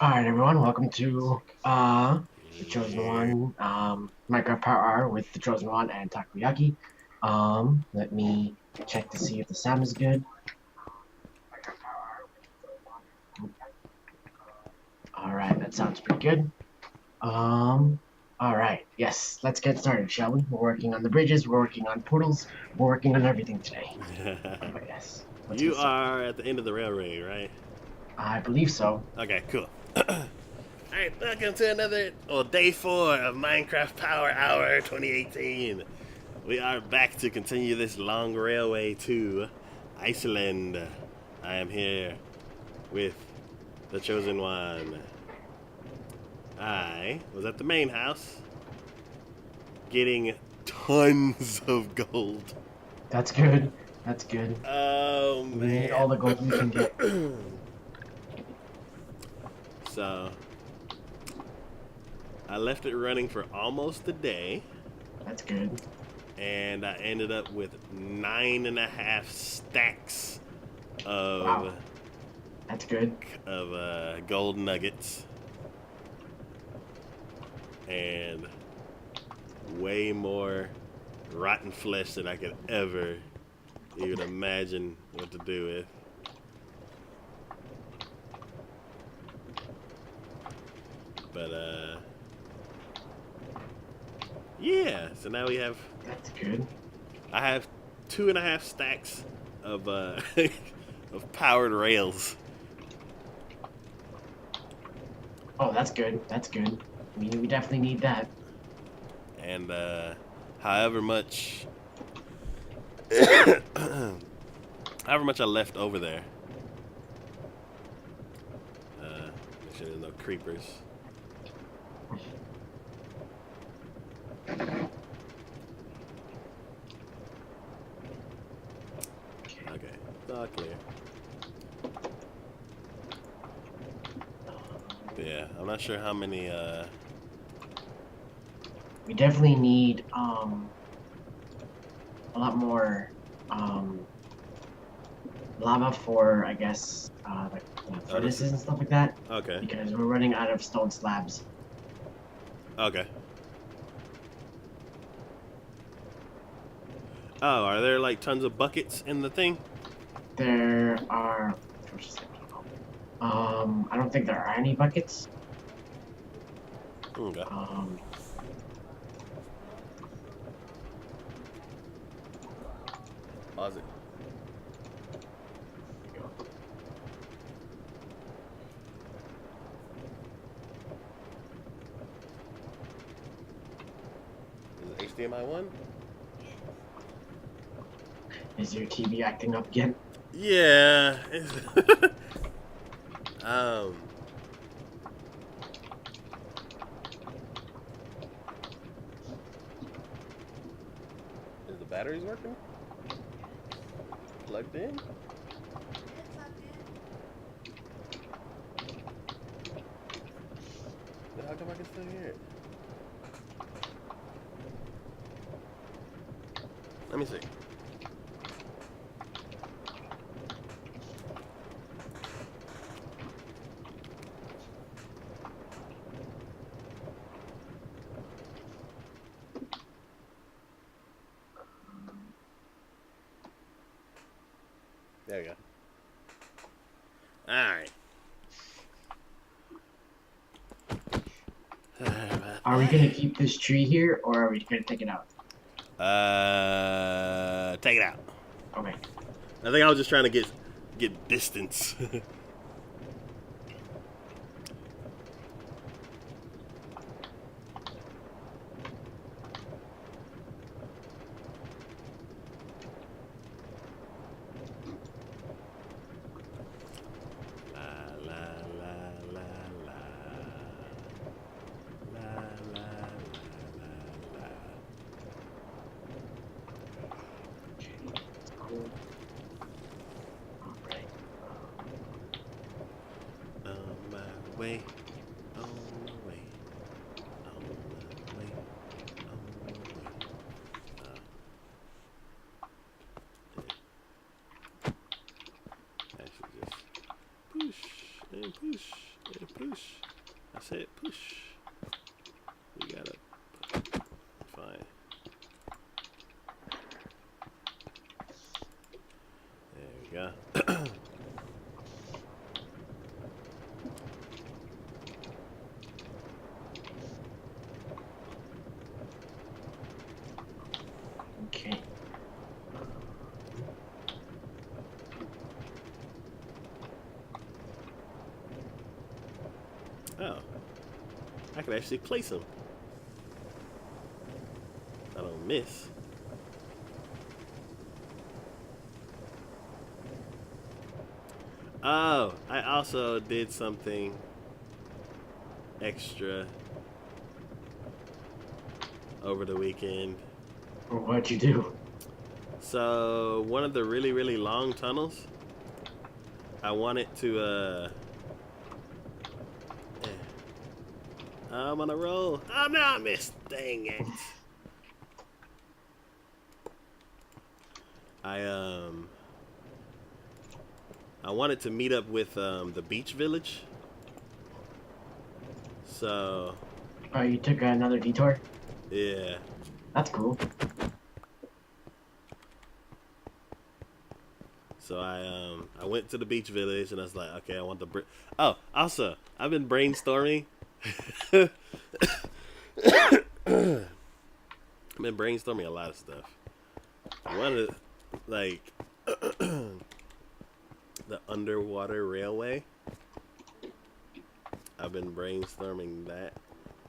Alright everyone, welcome to the Chosen One Minecraft Power Hour with the Chosen One and TacoYaki. Let me check to see if the sound is good. Alright, that sounds pretty good. Alright, yes, let's get started, shall we? We're working on the bridges, we're working on portals, we're working on everything today. But yes, let's get You started. are at the end of the railway, right? I believe so. Okay, cool. Alright, welcome to another, day 4 of Minecraft Power Hour 2018. We are back to continue this long railway to Iceland. I am here with the Chosen One. I was at the main house getting tons of gold. That's good. That's good. Oh, We need man. all the gold we can get. So, I left it running for almost a day, That's good. and I ended up with 9.5 stacks Wow, of that's good. gold nuggets, and way more rotten flesh than I could ever even imagine what to do with. But yeah. So now we have. That's good. I have 2.5 stacks of of powered rails. Oh, that's good. That's good. We definitely need that. And however much however much I left over there. Make sure there's no creepers. Okay, it's all clear. Yeah, I'm not sure how many We definitely need a lot more lava for I guess the oh, this is furnaces and stuff like that okay. because we're running out of stone slabs. Okay. Oh, are there like tons of buckets in the thing? There are I don't think there are any buckets. Okay. Um Pause it. Is it HDMI 1? is your TV acting up again? Yeah. um. Is the batteries working? Plugged in? Then how come I can still hear it? Let me see. There we go. Alright. Are we gonna keep this tree here or are we gonna take it out? Take it out. Okay. I think I was just trying to get distance. La la la la la la la la la. Cool. All right. On my way, on my way, on my way, on my way. I should just push and push and push. push. I said push. We gotta fine. There we go. Okay. Oh, I can actually place them. I don't miss. Oh, I also did something extra over the weekend. Well, what'd you do? So one of the really, really long tunnels, I wanted to I'm on a roll. Oh no, I missed. Dang it. I I wanted to meet up with the beach village. So Oh, you took another detour? yeah. That's cool. So I went to the beach village and I was like, okay, I want the oh, also, I've been brainstorming. I've been brainstorming a lot of stuff. I wanted like the underwater railway. I've been brainstorming that.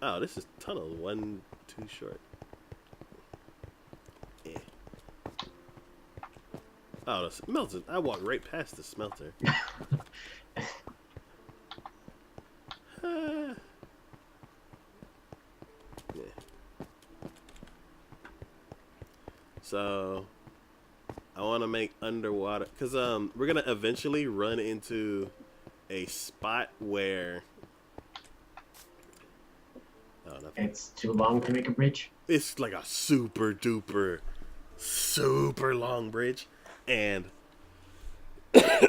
Oh, this is tunnel 1 too short. Yeah. Oh, the smelter. I walked right past the smelter. Yeah. So I want to make underwater because we're gonna eventually run into a spot where It's too long to make a bridge. it's like a super duper super long bridge, and I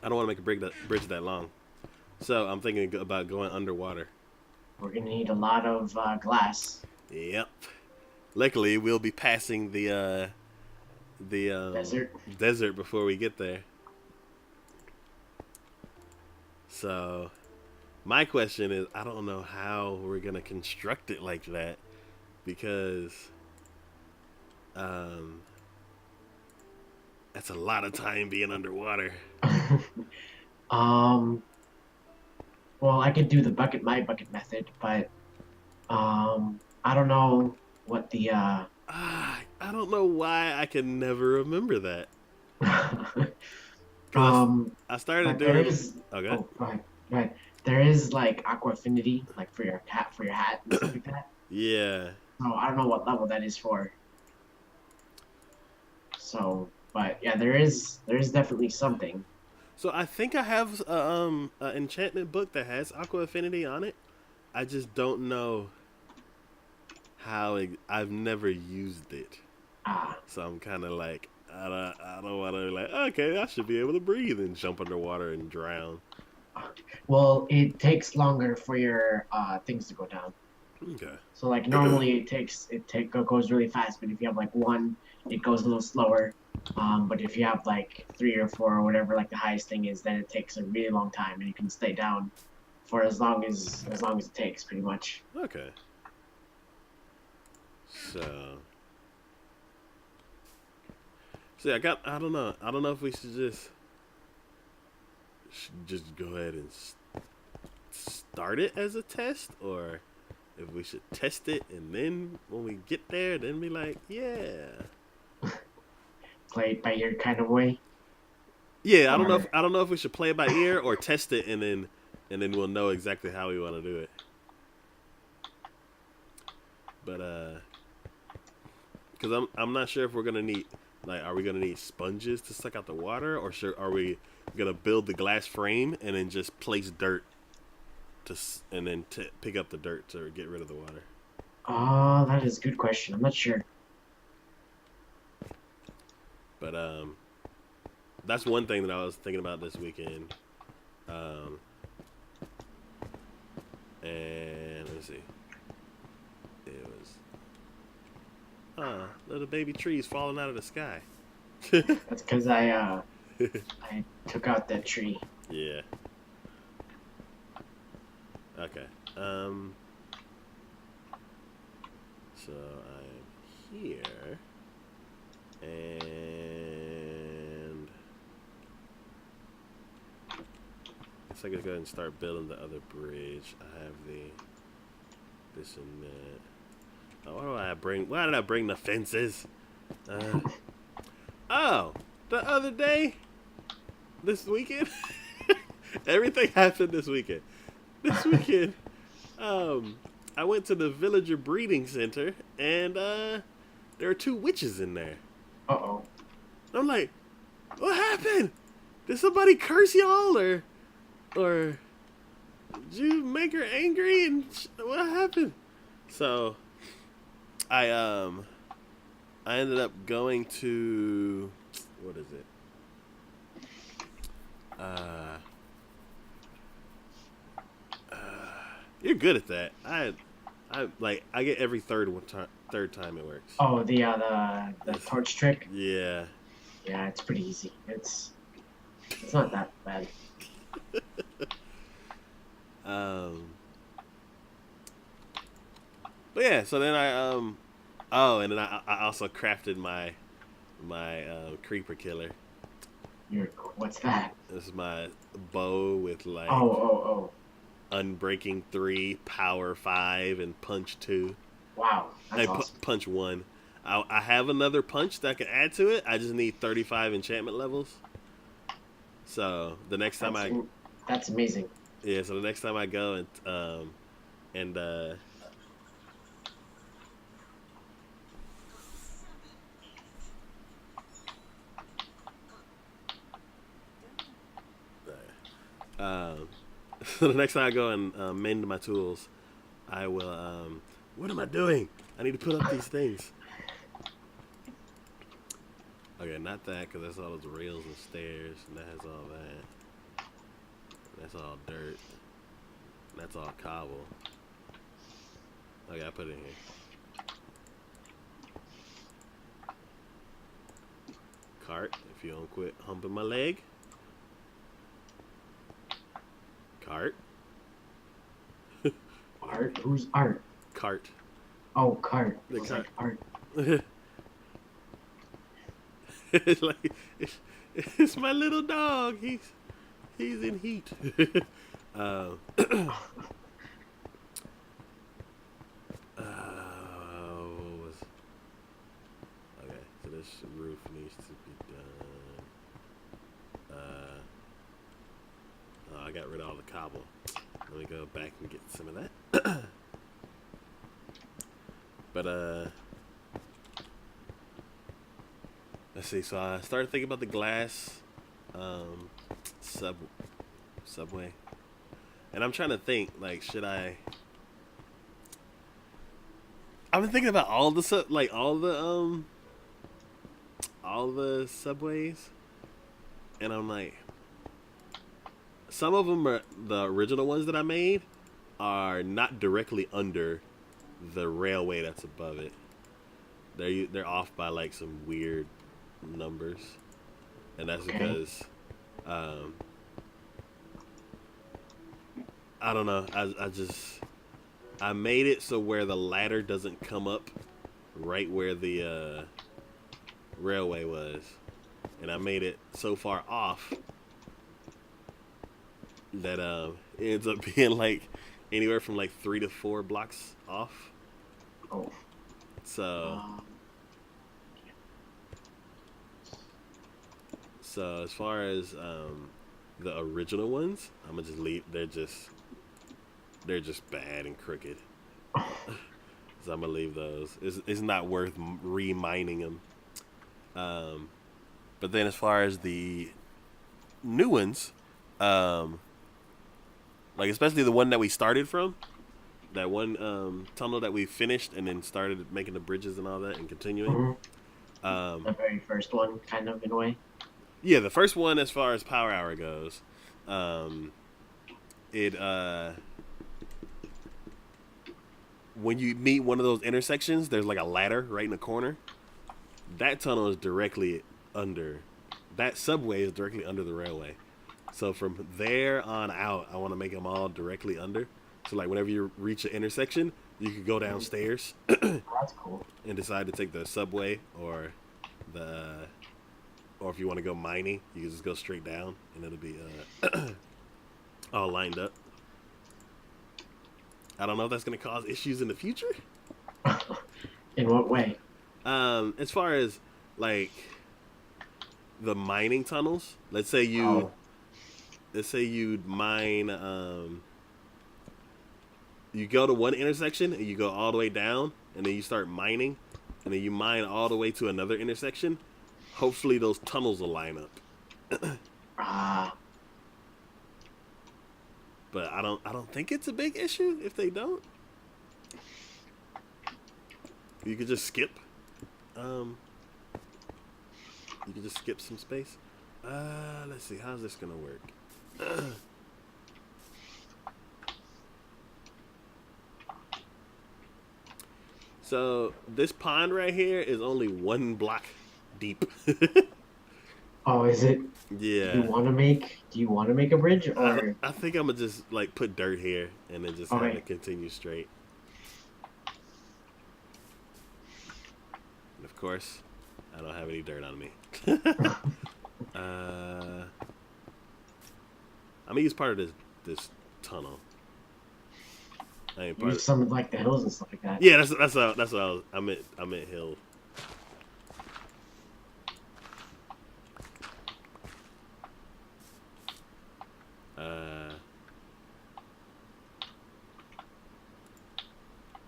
don't want to make a bridge that long. So I'm thinking about going underwater. We're gonna need a lot of glass. Yep. Luckily, we'll be passing the desert before we get there. So my question is, I don't know how we're gonna construct it like that because that's a lot of time being underwater. um, well, I could do the my bucket method, but I don't know what the I don't know why I can never remember that. Because I started but there doing. is. Okay. Oh, go ahead. There is like aqua affinity, like for your hat and stuff like that. Yeah. So I don't know what level that is for. So, but yeah, there is definitely something. So I think I have an enchantment book that has aqua affinity on it. I just don't know how I've never used it. Ah, So I'm kind of like I don't want to like okay I should be able to breathe and jump underwater and drown. well, it takes longer for your things to go down. Okay. So like normally goes really fast, but if you have like one, it goes a little slower. But if you have like three or four or whatever, like the highest thing is, then it takes a really long time, and you can stay down for as long as it takes, pretty much. Okay. So see, I don't know. I don't know if we should just go ahead and start it as a test, or if we should test it and then when we get there, then be like, yeah. Play it by ear kind of way. Yeah, Or I don't know if we should play it by ear or test it and then we'll know exactly how we want to do it. But because I'm not sure if we're gonna need like are we gonna need sponges to suck out the water or are we gonna build the glass frame and then just place dirt and then pick up the dirt to get rid of the water. that is a good question. I'm not sure. But that's one thing that I was thinking about this weekend. And let's see. It was little baby trees falling out of the sky. That's because I took out that tree. Yeah. Okay. So I'm here, and I guess I could go ahead and start building the other bridge. I have this and that. Oh, why did I bring the fences? Oh, the other day, this weekend, everything happened this weekend. This weekend, I went to the villager breeding center, and there were 2 witches in there. Uh-oh. I'm like, what happened? Did somebody curse y'all, or did you make her angry? And what happened? So, I ended up going to, what is it? You're good at that. I get every third time it works. Oh, the torch trick. Yeah. Yeah, it's pretty easy. It's not that bad. But yeah, so then I and then I also crafted my creeper killer. What's that? This is my bow with like Oh. Unbreaking 3, Power 5, and Punch 2. Wow, that's awesome. Punch 1. I have another punch that I can add to it. I just need 35 enchantment levels. So the next time that's amazing. Yeah, so the next time I go and so the next time I go and mend my tools, I will. What am I doing? I need to put up these things. Okay, not that, because that's all those rails and stairs, and that has all that. That's all dirt. And that's all cobble. Okay, I put it in here. Cart, if you don't quit humping my leg. Cart. Art? Who's Art? Cart. Oh, Cart. The cart. Like Art. It's like it's my little dog. He's in heat. What was? Okay, so this roof needs to be done. I got rid of all the cobble. Let me go back and get some of that. But let's see. So I started thinking about the glass subway, and I'm trying to think, like, should I? I've been thinking about all the subways, and I'm like, some of them are the original ones that I made are not directly under the railway that's above it. They're off by like some weird numbers, and that's because I don't know. I made it so where the ladder doesn't come up right where the railway was, and I made it so far off that it ends up being like anywhere from like 3 to 4 blocks off. Oh. So as far as the original ones, I'm gonna just leave. They're just bad and crooked. So I'm gonna leave those. It's not worth remining them. But then as far as the new ones, like especially the one that we started from, that one tunnel that we finished and then started making the bridges and all that and continuing. Mm-hmm. The very first one, kind of, in a way. Yeah, the first one as far as power hour goes, when you meet one of those intersections, there's like a ladder right in the corner. That tunnel is directly under. That subway is directly under the railway. So from there on out, I want to make them all directly under. So like whenever you reach an intersection, you could go downstairs That's cool. and decide to take the subway the or if you want to go mining, you can just go straight down and it'll be all lined up. I don't know if that's going to cause issues in the future. In what way? As far as like the mining tunnels, let's say you mine you go to one intersection and you go all the way down and then you start mining and then you mine all the way to another intersection. Hopefully those tunnels will line up. But I don't think it's a big issue if they don't. You could just skip. You could just skip some space. Let's see, how's this gonna work? So this pond right here is only 1 block deep. Oh, is it? Yeah. Do you want to make a bridge, or? I think I'm gonna just like put dirt here and then just have it continue straight. And of course, I don't have any dirt on me. I'm gonna use part of this tunnel. I ain't part Use some of like the hills and stuff like that. Yeah, that's what I meant hill. I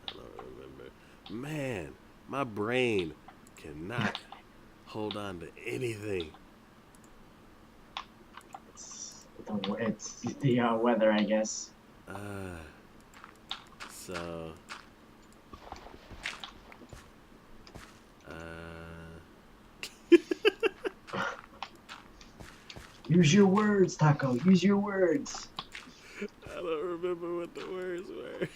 don't remember. Man, my brain cannot hold on to anything. It's the weather, I guess. So. Use your words, Taco. Use your words. I don't remember what the words were.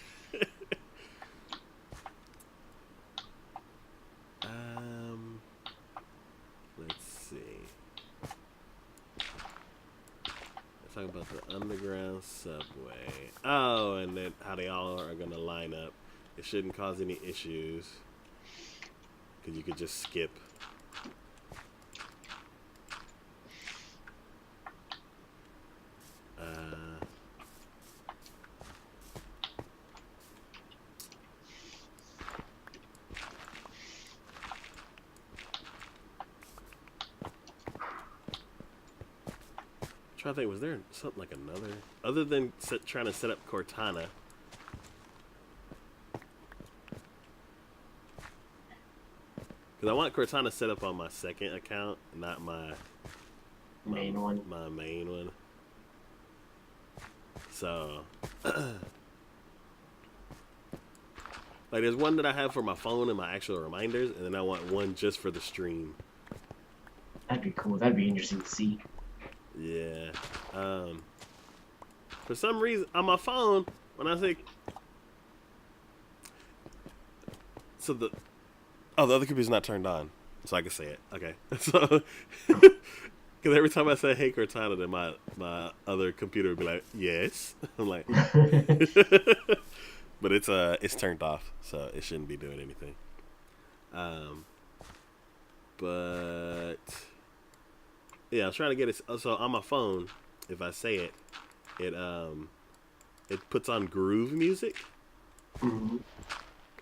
Let's see. Let's talk about the underground subway. Oh, and then how they all are going to line up. It shouldn't cause any issues. Because you could just skip. I think, was there something like another other than trying to set up Cortana? Because I want Cortana set up on my second account, not my main one. My main one. So, like, there's one that I have for my phone and my actual reminders, and then I want one just for the stream. That'd be cool. That'd be interesting to see. Yeah. For some reason, on my phone, when I say... So the other computer's not turned on, so I can say it. Okay. So, because every time I say, hey, Cortana, then my other computer would be like, yes. I'm like... But it's turned off, so it shouldn't be doing anything. But... Yeah, I was trying to get it. So on my phone, if I say it, it puts on groove music. Mm-hmm.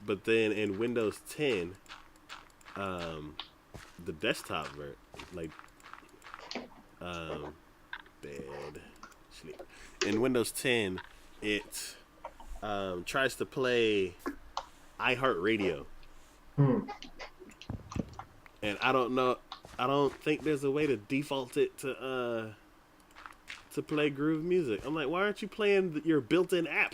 But then in Windows 10, the desktop bed sleep. In Windows 10, it tries to play iHeartRadio. And I don't know. I don't think there's a way to default it to play groove music. I'm like, why aren't you playing your built-in app?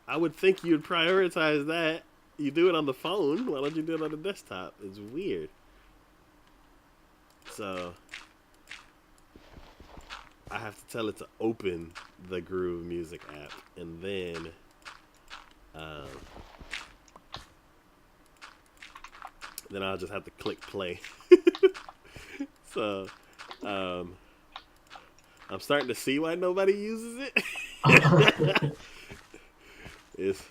I would think you'd prioritize that. You do it on the phone. Why don't you do it on the desktop? It's weird. So I have to tell it to open the Groove Music app, and then then I'll just have to click play. So, um, I'm starting to see why nobody uses it. it's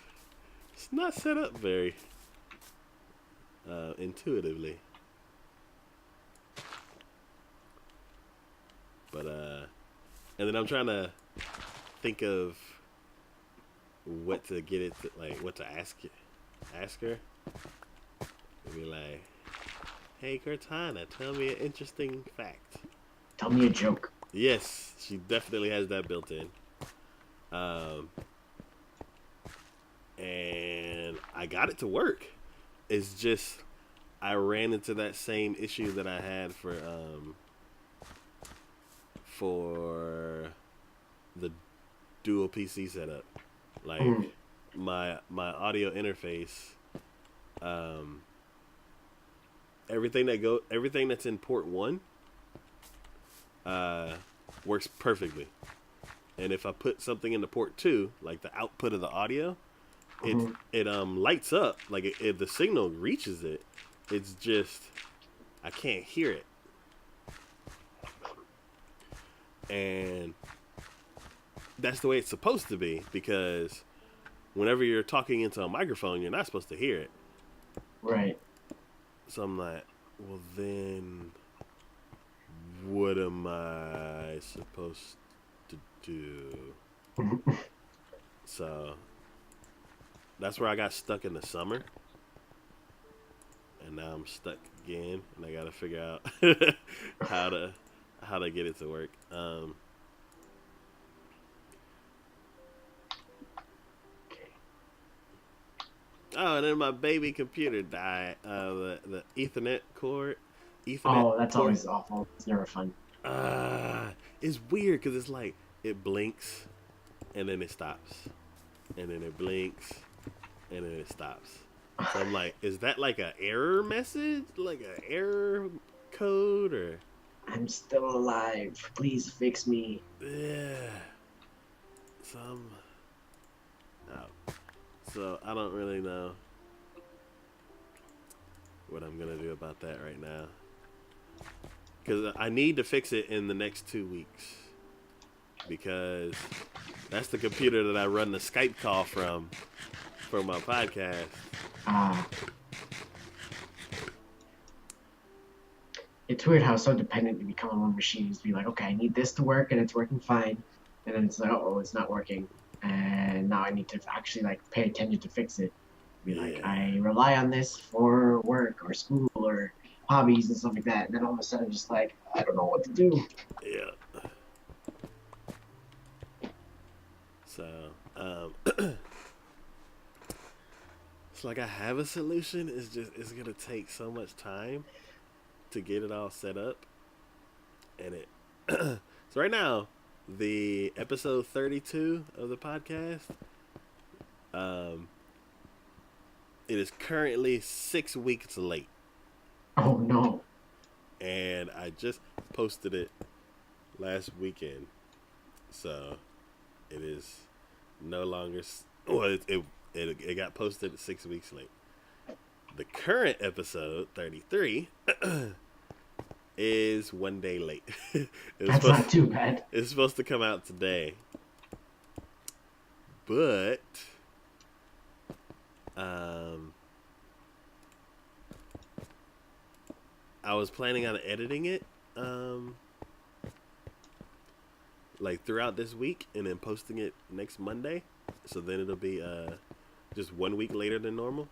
it's not set up very intuitively. But and then I'm trying to think of what to get it to, like what to ask her. Be like, hey Cortana, tell me an interesting fact. Tell me a joke. Yes, she definitely has that built in. And I got it to work. It's just I ran into that same issue that I had for the dual PC setup. Like my audio interface, everything that's in port 1 works perfectly. And if I put something into port 2, like the output of the audio, it lights up, like the signal reaches it. It's just I can't hear it. And that's the way it's supposed to be, because whenever you're talking into a microphone, you're not supposed to hear it. Right. So I'm like, well then, what am I supposed to do? So that's where I got stuck in the summer. And now I'm stuck again, and I gotta figure out how to get it to work. Oh, and then my baby computer died. The Ethernet cord. Oh, that's always awful. It's never fun. It's weird because it's like it blinks, and then it stops, and then it blinks, and then it stops. So I'm like, is that like an error message, like an error code, or? I'm still alive. Please fix me. Yeah. So I don't really know what I'm gonna do about that right now, because I need to fix it in the next 2 weeks, because that's the computer that I run the Skype call from for my podcast. It's weird how so dependent you become on one machine. Just be like, okay, I need this to work, and it's working fine, and then it's like, oh, it's not working, and now I need to actually like pay attention to fix it. Be like, I rely on this for work or school or hobbies and stuff like that, and then all of a sudden, just like, I don't know what to do. Yeah. So, it's like I have a solution. It's gonna take so much time to get it all set up, and it. So right now, the episode 32 of the podcast, it is currently 6 weeks late. Oh no! And I just posted it last weekend, so it is no longer. Well, it got posted 6 weeks late. The current episode 33 is 1 day late. That's not too bad. It's supposed to come out today, but I was planning on editing it like throughout this week and then posting it next Monday, so then it'll be just 1 week later than normal.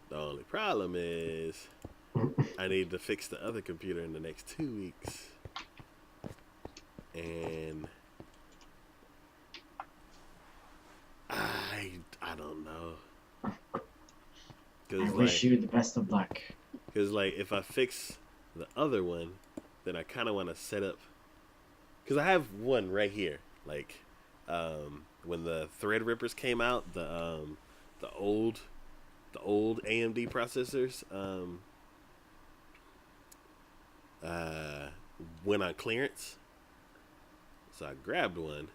The only problem is I need to fix the other computer in the next 2 weeks, and I don't know. I wish you the best of luck. Because like if I fix the other one, then I kind of want to set up. Because I have one right here. Like when the Threadrippers came out, the old AMD processors went on clearance, so I grabbed one.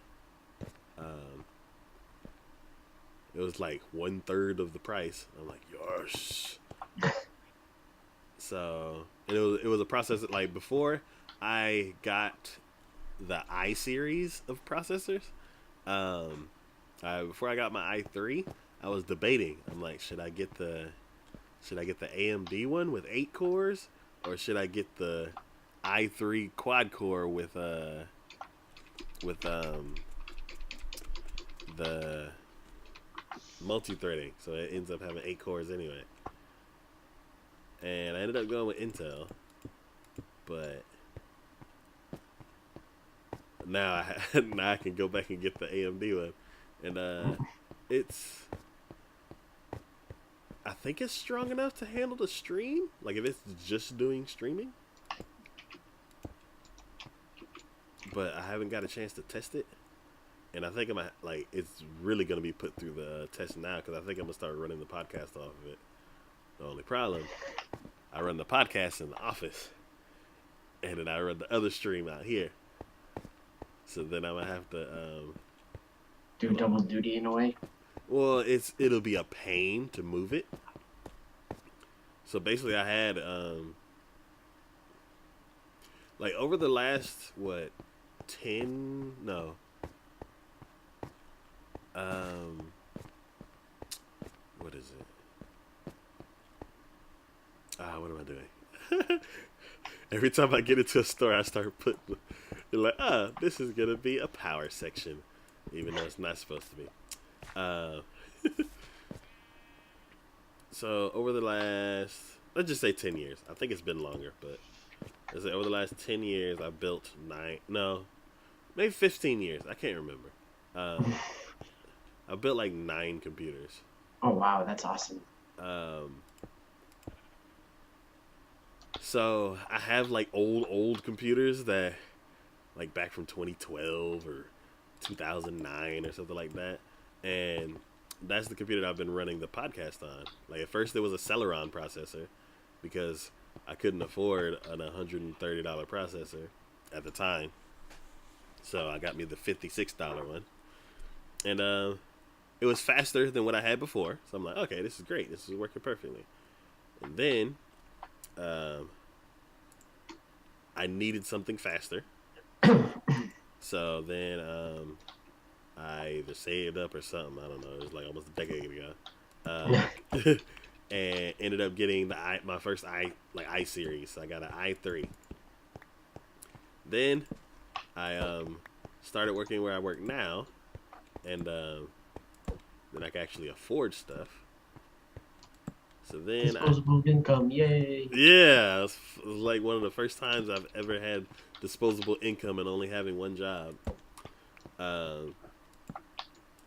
It was like 1/3 of the price. I'm like, yes, So it was a process that, like, before I got the I series of processors. Um, Before I got my i3, I was debating. I'm like, should I get the AMD one with 8 cores, or should I get the i3 quad core with the multi-threading, so it ends up having 8 cores anyway. And I ended up going with Intel, but now I can go back and get the AMD one, and it's I think it's strong enough to handle the stream. Like, if it's just doing streaming, but I haven't got a chance to test it. And I think it's really gonna be put through the test now, because I think I'm gonna start running the podcast off of it. The only problem, I run the podcast in the office, and then I run the other stream out here. So then I'm gonna have to Do double duty in a way. well, it'll be a pain to move it. So basically, I had like, over the last, what, 10, no, what is it? What am I doing? Every time I get into a store, I start putting, like, this is gonna be a power section, even though it's not supposed to be. So over the last, let's just say 10 years. I think it's been longer, but let's say over the last 10 years, I built maybe 15 years. I can't remember. I built like 9 computers. Oh wow, that's awesome. So I have like old computers that, like, back from 2012 or 2009 or something like that, and that's the computer that I've been running the podcast on. Like, at first it was a Celeron processor, because I couldn't afford an $130 processor at the time. So I got me the $56 one, and it was faster than what I had before. So I'm like, okay, this is great. This is working perfectly. And then I needed something faster. So then I either saved up or something. I don't know. It was like almost a decade ago. And ended up getting my first I series. So I got an i3. Then I started working where I work now, and then I could actually afford stuff. So then Disposable income, yay! Yeah, it was like one of the first times I've ever had disposable income and only having one job.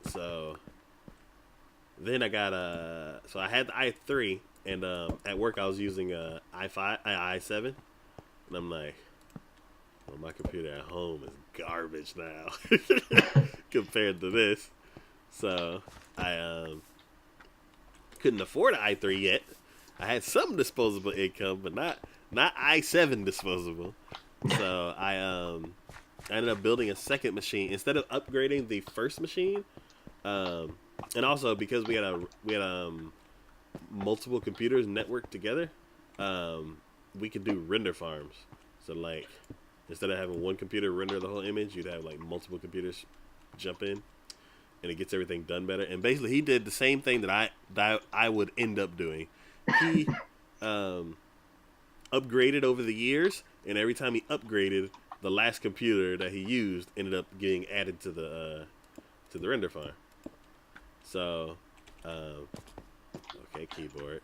So then I got so I had the i3, and at work I was using a i7, and I'm like, well, my computer at home is garbage now compared to this. So I couldn't afford an i3 yet. I had some disposable income, but not i7 disposable. So I ended up building a second machine instead of upgrading the first machine. And also because we had multiple computers networked together, we could do render farms. So, like, instead of having one computer render the whole image, you'd have like multiple computers jump in, and it gets everything done better. And basically, he did the same thing that I would end up doing. He upgraded over the years, and every time he upgraded, the last computer that he used ended up getting added to the render farm. So, okay, keyboard.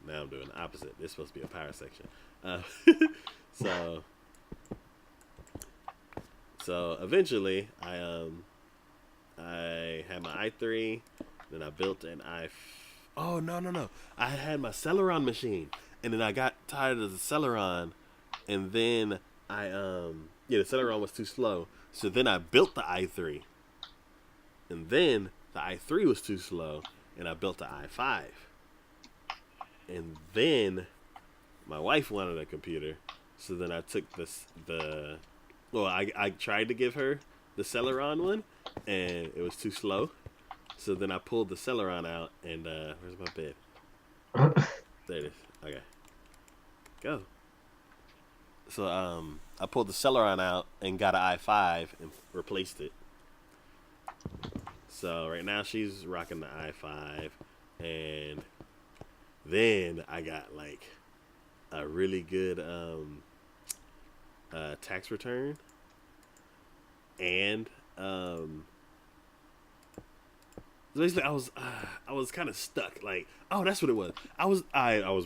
Now I'm doing the opposite. This is supposed to be a power section. So eventually, I had my i3. Then I built an Oh, no! I had my Celeron machine, and then I got tired of the Celeron, and then the Celeron was too slow. So then I built the i3, and then the i3 was too slow, and I built the i5. And then my wife wanted a computer, so then I took I tried to give her the Celeron one, and it was too slow. So then I pulled the Celeron out, and where's my bed? There it is. Okay, go. So I pulled the Celeron out and got an i5 and replaced it. So right now she's rocking the i5, and then I got like a really good tax return, and basically I was kind of stuck. Like, oh, that's what it was. I was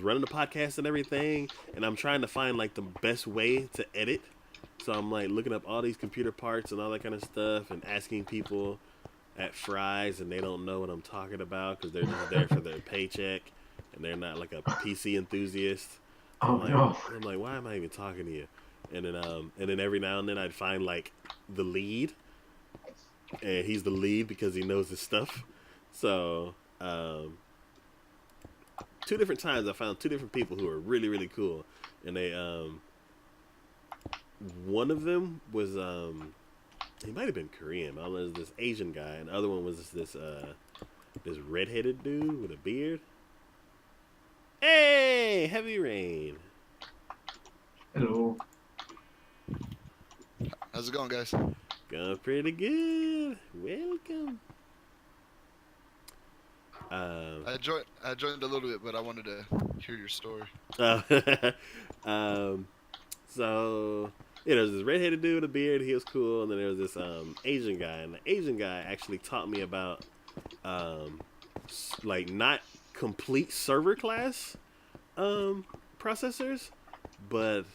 running the podcast and everything, and I'm trying to find like the best way to edit. So I'm like looking up all these computer parts and all that kind of stuff, and asking people at Fry's, and they don't know what I'm talking about because they're just there for their paycheck, and they're not like a PC enthusiast. So Oh no. I'm like, why am I even talking to you? And then every now and then I'd find like the lead, and he's the lead because he knows his stuff. So, 2 different times I found 2 different people who are really, really cool. And they, one of them was, he might have been Korean. I don't know, this Asian guy. And the other one was this redheaded dude with a beard. Hey, Heavy Rain. Hello. How's it going, guys? Going pretty good. Welcome. I joined a little bit, but I wanted to hear your story. So there's this redheaded dude with a beard. He was cool, and then there was this Asian guy, and the Asian guy actually taught me about like not complete server class processors, but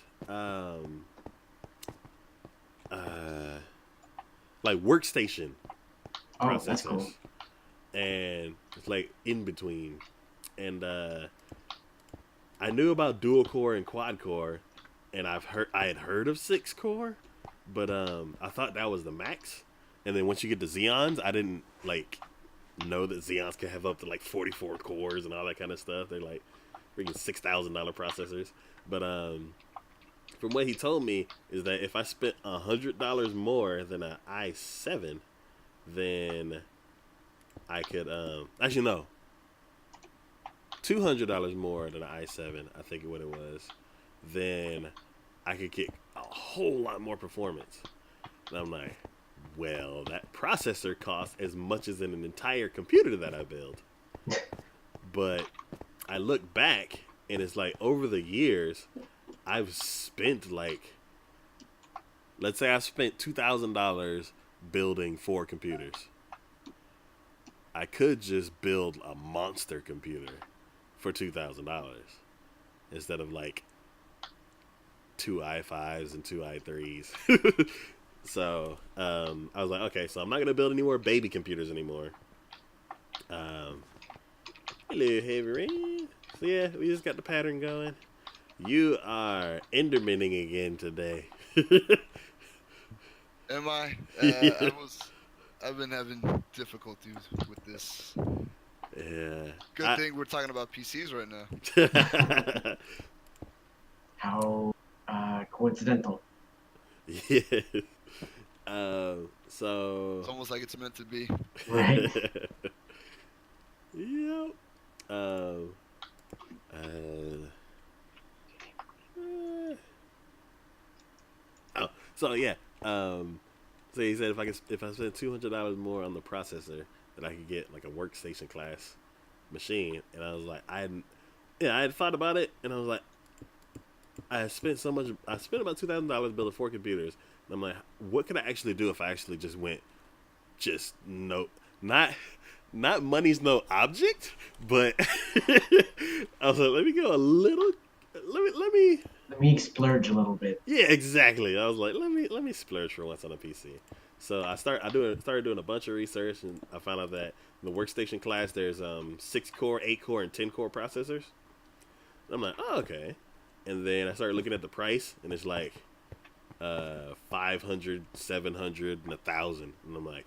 like workstation Oh, processors. that's cool. And it's like in between. And I knew about dual core and quad core, and I had heard of 6-core, but I thought that was the max. And then once you get to Xeons, I didn't like know that Xeons can have up to like 44 cores and all that kind of stuff. They're like freaking $6,000 processors. But from what he told me is that if I spent $100 more than an i7, then I could actually no, $200 more than an i7, I think what it was, then I could get a whole lot more performance. And I'm like, well, that processor costs as much as an entire computer that I build. But I look back, and it's like over the years, I've spent like, let's say I spent $2,000 building 4 computers. I could just build a monster computer for $2,000 instead of like 2 i5s and 2 i3s. So I was like, okay, so I'm not gonna build any more baby computers anymore. Hello, Heavy Rain. So yeah, we just got the pattern going. You are Endermaning again today. Am I? Yeah. I've been having difficulties with this. Yeah. Good thing we're talking about PCs right now. How coincidental. Yeah. So. It's almost like it's meant to be. Right. Yep. Oh, so yeah. So he said if I spend $200 more on the processor, then I could get like a workstation class machine. And I was like, I had thought about it, and I was like, I spent about $2,000 building 4 computers. And I'm like, what could I actually do if I actually just went, not money's no object, but I was like, let me go a little, let me splurge a little bit. yeah, exactly. I was like, let me splurge for once on a PC. So I started doing a bunch of research, and I found out that in the workstation class there's 6-core, 8-core, and 10-core processors. I'm like, oh, okay. And then I started looking at the price, and it's like 500, 700, and 1,000. And I'm like,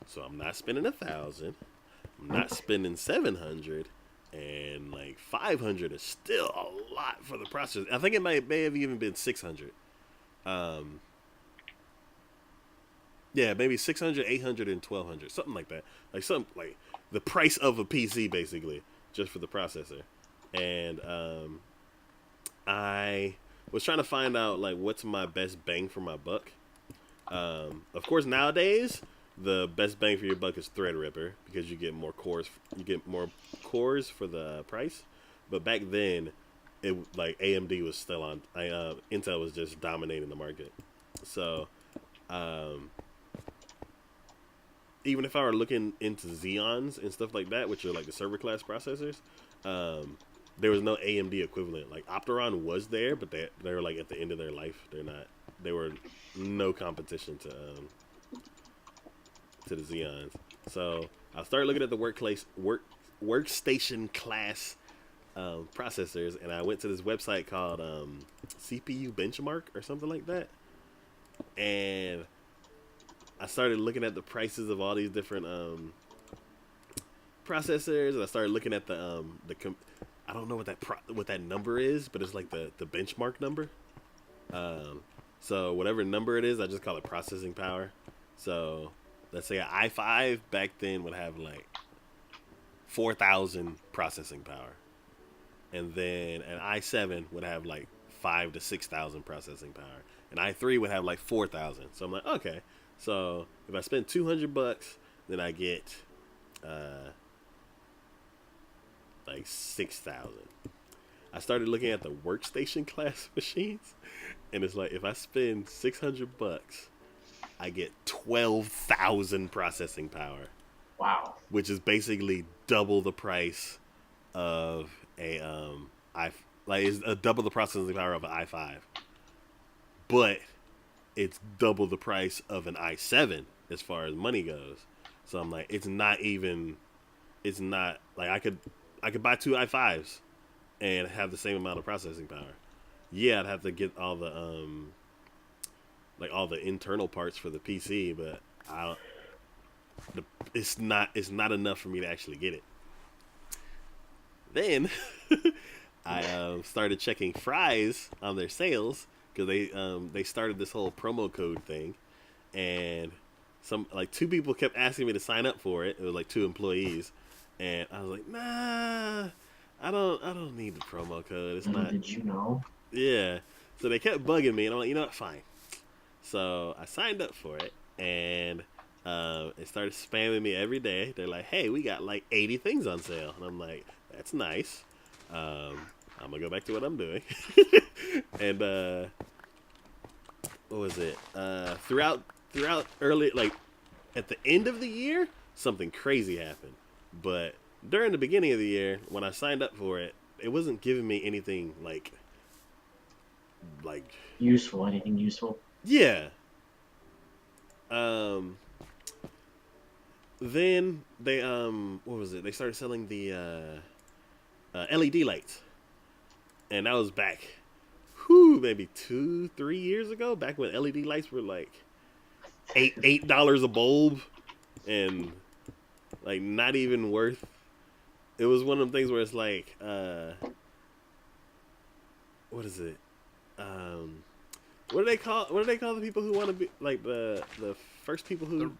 so I'm not spending 1,000. I'm not spending 700, and like 500 is still a lot for the processor. I think it may have even been 600. Yeah, maybe 600, 800, and 1,200, something like that. Like something like the price of a PC basically, just for the processor. And I was trying to find out like what's my best bang for my buck. Of course, nowadays the best bang for your buck is Threadripper because you get more cores. You get more cores for the price. But back then, it like AMD was still on. Intel was just dominating the market. So, even if I were looking into Xeons and stuff like that, which are like the server class processors, there was no AMD equivalent. Like Opteron was there, but they were like at the end of their life. They're not. They were no competition to the Xeons. So I started looking at the workstation class processors, and I went to this website called CPU Benchmark or something like that, and I started looking at the prices of all these different processors, and I started looking at I don't know what that number is, but it's like the benchmark number. So whatever number it is, I just call it processing power. So let's say an i5 back then would have like 4,000 processing power, and then an i7 would have like 5,000 to 6,000 processing power. An i3 would have like 4,000. So I'm like, okay. So if I spend $200, then I get like 6,000. I started looking at the workstation class machines, and it's like if I spend $600, I get 12,000 processing power. Wow. Which is basically double the price of a it's a double the processing power of an i5. But it's double the price of an i7 as far as money goes. So I'm like, it's not like I could buy two i5s and have the same amount of processing power. Yeah, I'd have to get all the all the internal parts for the PC, but it's not enough for me to actually get it. Then I started checking Fry's on their sales because they started this whole promo code thing, and two people kept asking me to sign up for it. It was like 2 employees, and I was like, nah, I don't need the promo code. It's not. Did you know? Yeah. So they kept bugging me, and I'm like, you know what, fine. So I signed up for it, and it started spamming me every day. They're like, hey, we got like 80 things on sale. And I'm like, that's nice. I'm going to go back to what I'm doing. And what was it? Throughout early, like at the end of the year, something crazy happened. But during the beginning of the year, when I signed up for it, it wasn't giving me anything like useful. Anything useful? Yeah. Then they what was it? They started selling the LED lights, and that was back, maybe 2-3 years ago. Back when LED lights were like $8 a bulb, and like not even worth. It was one of them things where it's like what is it? What do they call the people who want to be like the first people who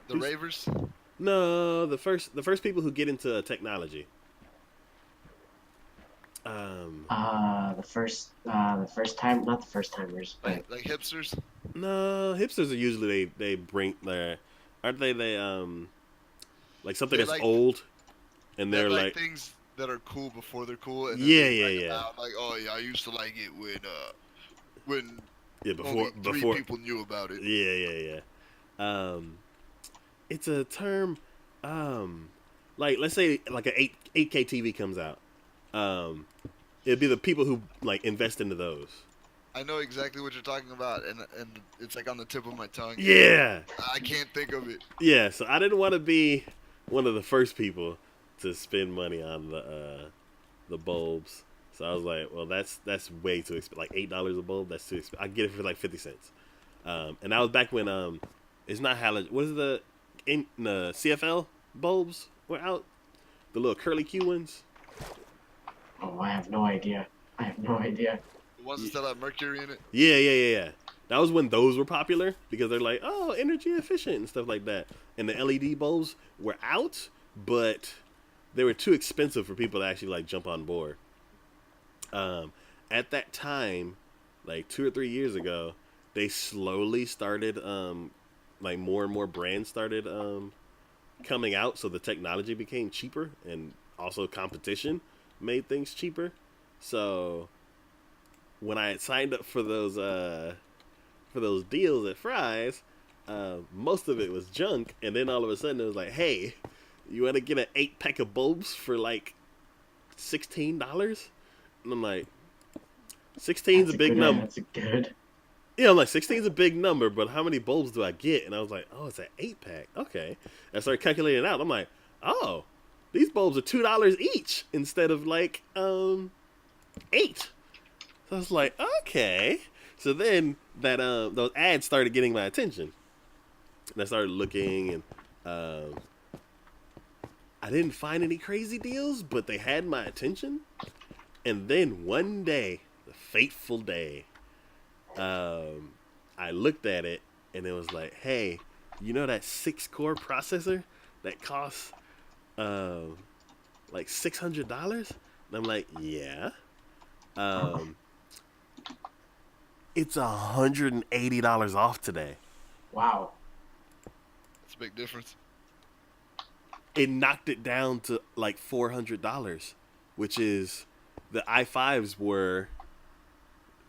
the ravers? No, the first people who get into technology. The first time, not the first timers, but like hipsters. No, hipsters are usually they bring their, aren't they like something They that's like, old, and they're like things that are cool before they're cool. And yeah. Out, like, oh yeah, I used to like it when before three people knew about it. Yeah. It's a term, like let's say like an 8K TV comes out, it'd be the people who like invest into those. I know exactly what you're talking about, and it's like on the tip of my tongue. Yeah. I can't think of it. Yeah, so I didn't want to be one of the first people to spend money on the bulbs. So I was like, well, that's way too expensive. Like $8 a bulb, that's too expensive. I get it for like 50 cents. And that was back when it's not halogen. What is the CFL bulbs were out? The little curly Q ones. Oh, I have no idea. The ones that still have mercury in it? Yeah. That was when those were popular because they're like, oh, energy efficient and stuff like that. And the LED bulbs were out, but they were too expensive for people to actually like jump on board. At that time, like 2 or 3 years ago, they slowly started like more and more brands started coming out, so the technology became cheaper, and also competition made things cheaper. So when I had signed up for those deals at Fry's, most of it was junk, and then all of a sudden it was like, hey, you want to get an 8 pack of bulbs for like $16? And I'm like, 16's a big number. That's a good. Yeah, I'm like, 16's a big number, but how many bulbs do I get? And I was like, oh, it's an 8 pack. Okay. I started calculating it out. I'm like, oh, these bulbs are $2 each instead of like 8. So I was like, okay. So then that those ads started getting my attention, and I started looking, and I didn't find any crazy deals, but they had my attention. And then one day, the fateful day, I looked at it, and it was like, hey, you know that 6-core processor that costs like $600? And I'm like, yeah. It's $180 off today. Wow. That's a big difference. It knocked it down to like $400, which is, the i5s were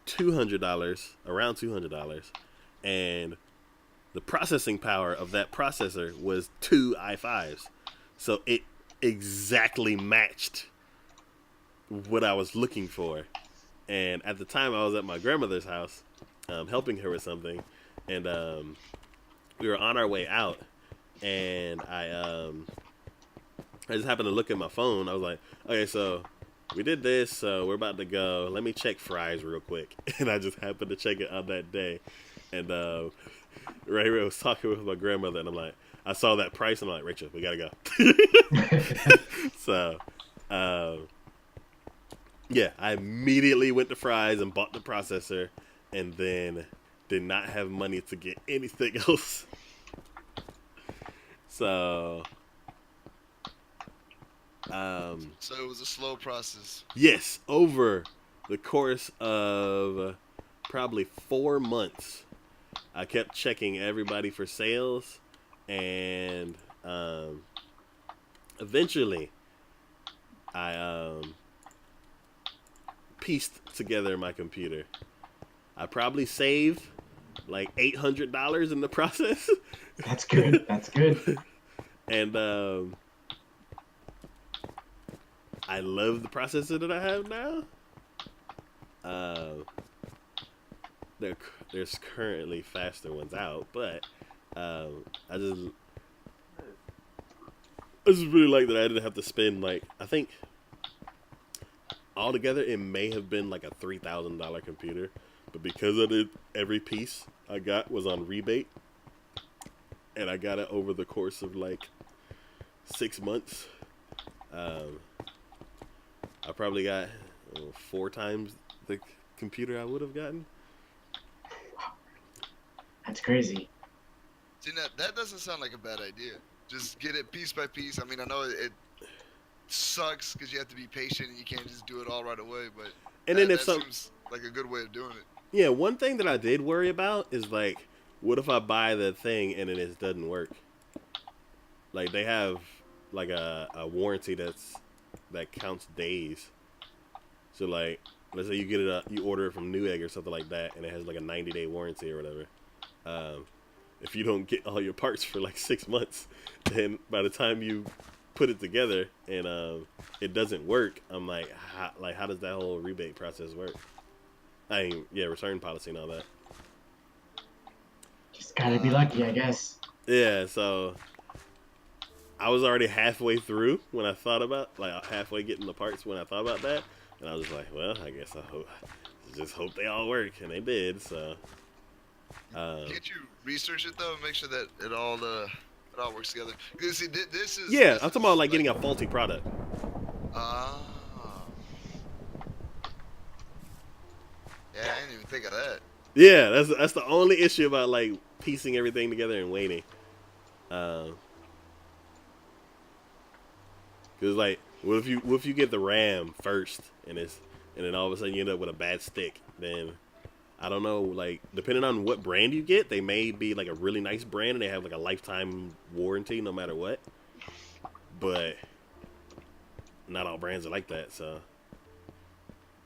$200, around $200, and the processing power of that processor was 2 i5s. So it exactly matched what I was looking for. And at the time, I was at my grandmother's house, helping her with something, and we were on our way out, and I just happened to look at my phone. I was like, okay, so we did this, so we're about to go. Let me check Fry's real quick. And I just happened to check it on that day. And Ray was talking with my grandmother, and I'm like, I saw that price, and I'm like, Rachel, we gotta go. So, yeah, I immediately went to Fry's and bought the processor, and then did not have money to get anything else. So, So it was a slow process. yes, over the course of probably 4 months, I kept checking everybody for sales, and eventually I pieced together my computer. I probably saved like $800 in the process. That's good. That's good. And I love the processor that I have now. There's currently faster ones out, but I just really like that I didn't have to spend, like, I think altogether it may have been like a $3,000 computer, but because I did every piece I got was on rebate, and I got it over the course of like 6 months. I probably got 4 times the computer I would have gotten. That's crazy. See, that doesn't sound like a bad idea. Just get it piece by piece. I mean, I know it sucks because you have to be patient and you can't just do it all right away, but And that, then if that some, seems like a good way of doing it. yeah, one thing that I did worry about is like, what if I buy the thing and it doesn't work? Like, they have like a warranty that counts days. So like, let's say you get it, you order it from Newegg or something like that, and it has like a 90-day warranty or whatever. If you don't get all your parts for like 6 months, then by the time you put it together and it doesn't work, I'm like, how does that whole rebate process work? I mean, yeah, return policy and all that. Just gotta be lucky, I guess. Yeah, so I was already halfway through when I thought about, like, halfway getting the parts when I thought about that, and I was just like, well, I guess just hope they all work, and they did. So. Can't you research it though and make sure that it all works together? Because see, this is. Yeah, this I'm talking is about like getting a faulty product. Ah. Yeah, I didn't even think of that. Yeah, that's the only issue about like piecing everything together and waiting. Cause like, what if you get the RAM first, and then all of a sudden you end up with a bad stick? Then I don't know. Like, depending on what brand you get, they may be like a really nice brand, and they have like a lifetime warranty no matter what. But not all brands are like that, so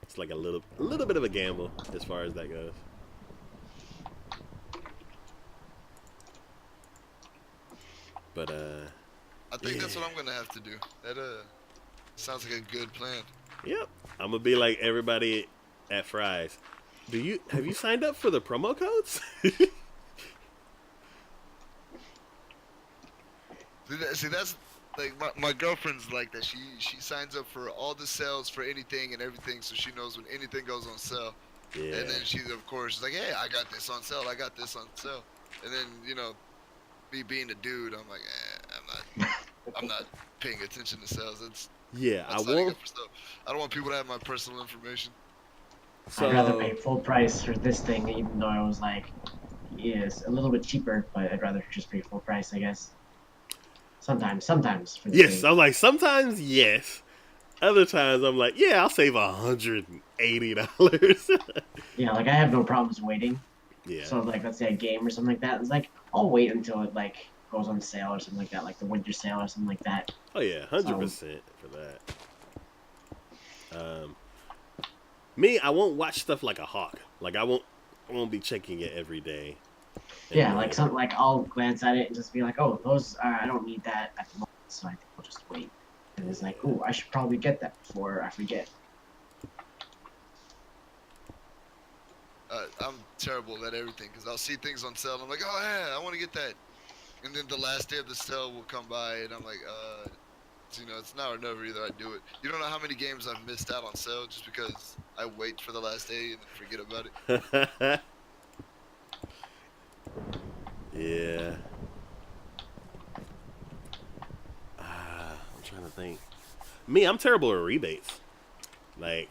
it's like a little bit of a gamble as far as that goes. But I think yeah. that's what I'm gonna have to do. That sounds like a good plan. Yep. I'm gonna be like everybody at Fry's. Have you signed up for the promo codes? See, that's like my girlfriend's like that. She signs up for all the sales for anything and everything, so she knows when anything goes on sale. Yeah. And then she, of course, is like, hey, I got this on sale. I got this on sale. And then me being a dude, I'm like, I'm not paying attention to sales. Yeah, I That's signing won't. up for stuff. I don't want people to have my personal information. I'd rather So pay full price for this thing, even though it was like, is a little bit cheaper, but I'd rather just pay full price, I guess. Sometimes for the yes, thing. I'm like sometimes yes. Other times I'm like, yeah, I'll save $180. Yeah, like I have no problems waiting. Yeah. So like, let's say a game or something like that, it's like I'll wait until it like goes on sale or something like that, like the winter sale or something like that. Oh yeah, 100% for that. Me, I won't watch stuff like a hawk. Like I won't be checking it every day. Yeah, like something like I'll glance at it and just be like, oh, those I don't need that at the moment, so I think I'll just wait. And it's like, oh, I should probably get that before I forget. I'm terrible at everything because I'll see things on sale and I'm like, oh yeah, I want to get that. And then the last day of the sale will come by and I'm like, it's now or never. Either I do it. You don't know how many games I've missed out on sale just because I wait for the last day and then forget about it. Yeah. I'm trying to think. Me, I'm terrible at rebates. Like,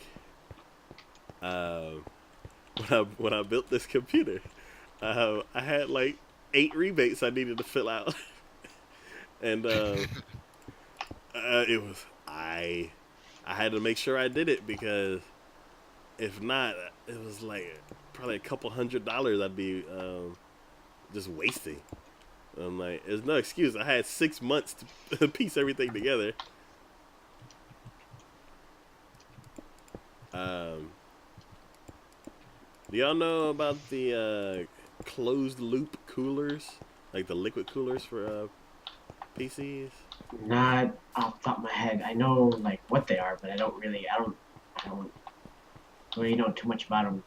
when I built this computer, I had like 8 rebates I needed to fill out, and it was I had to make sure I did it because if not, it was like probably a couple $100 I'd be just wasting. I'm like, there's no excuse. I had 6 months to piece everything together. Do y'all know about the closed loop coolers, like the liquid coolers for PCs? Not off the top of my head. I know like what they are, but I don't really know too much about them.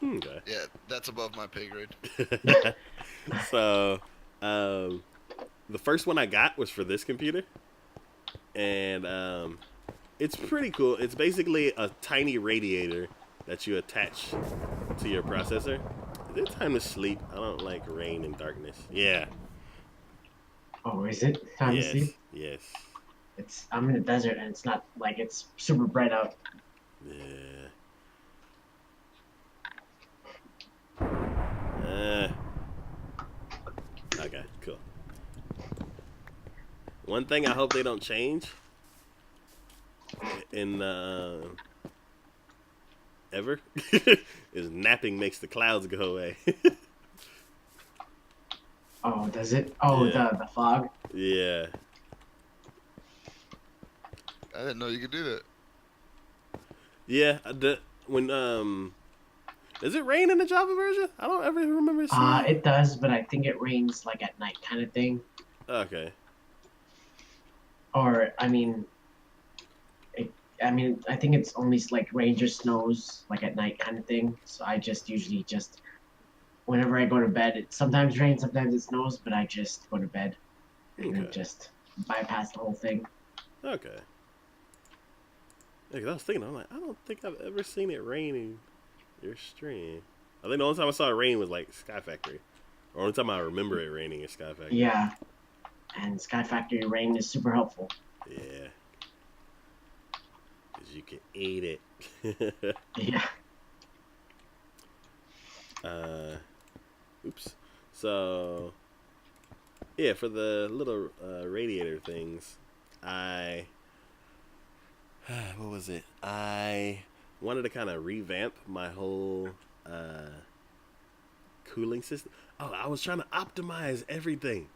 Okay. Yeah, that's above my pay grade. So, the first one I got was for this computer, and it's pretty cool. It's basically a tiny radiator that you attach to your processor. Is it time to sleep? I don't like rain and darkness. Yeah. Oh, is it time to Yes. sleep? Yes. I'm in the desert and it's not like it's super bright out. Yeah. Okay, cool. One thing I hope they don't change in ever is napping makes the clouds go away. Oh, does it? Oh, Yeah. the fog. Yeah. I didn't know you could do that. Yeah. When does it rain in the Java version? I don't ever remember seeing. It does, but I think it rains like at night kind of thing. Okay. Or I think it's only like rains or snows like at night kind of thing. So I just usually just whenever I go to bed, it sometimes rains, sometimes it snows, but I just go to bed and then Okay. just bypass the whole thing. Okay. Yeah, 'cause I was thinking, I'm like, I don't think I've ever seen it rain in your stream. I think the only time I saw it rain was like Sky Factory. Or only time I remember it raining is Sky Factory. Yeah, and Sky Factory rain is super helpful. Yeah. Because you can eat it. Yeah. Oops. So, yeah, for the little radiator things, I what was it? I wanted to kind of revamp my whole uh, cooling system. Oh, I was trying to optimize everything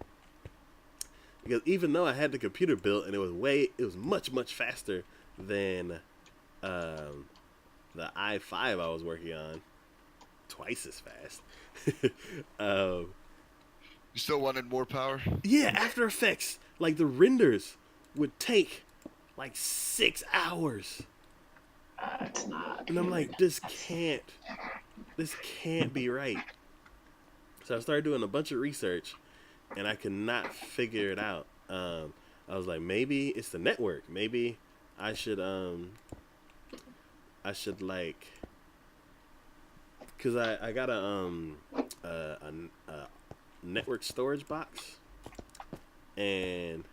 because even though I had the computer built and it was much faster than um, the i5 I was working on, twice as fast. um, You still wanted more power? yeah, After Effects, like the renders would take like 6 hours, It's not and I'm good. like, this can't be right. So I started doing a bunch of research, and I could not figure it out. I was like, maybe it's the network. Maybe I should like, cause I got a network storage box, and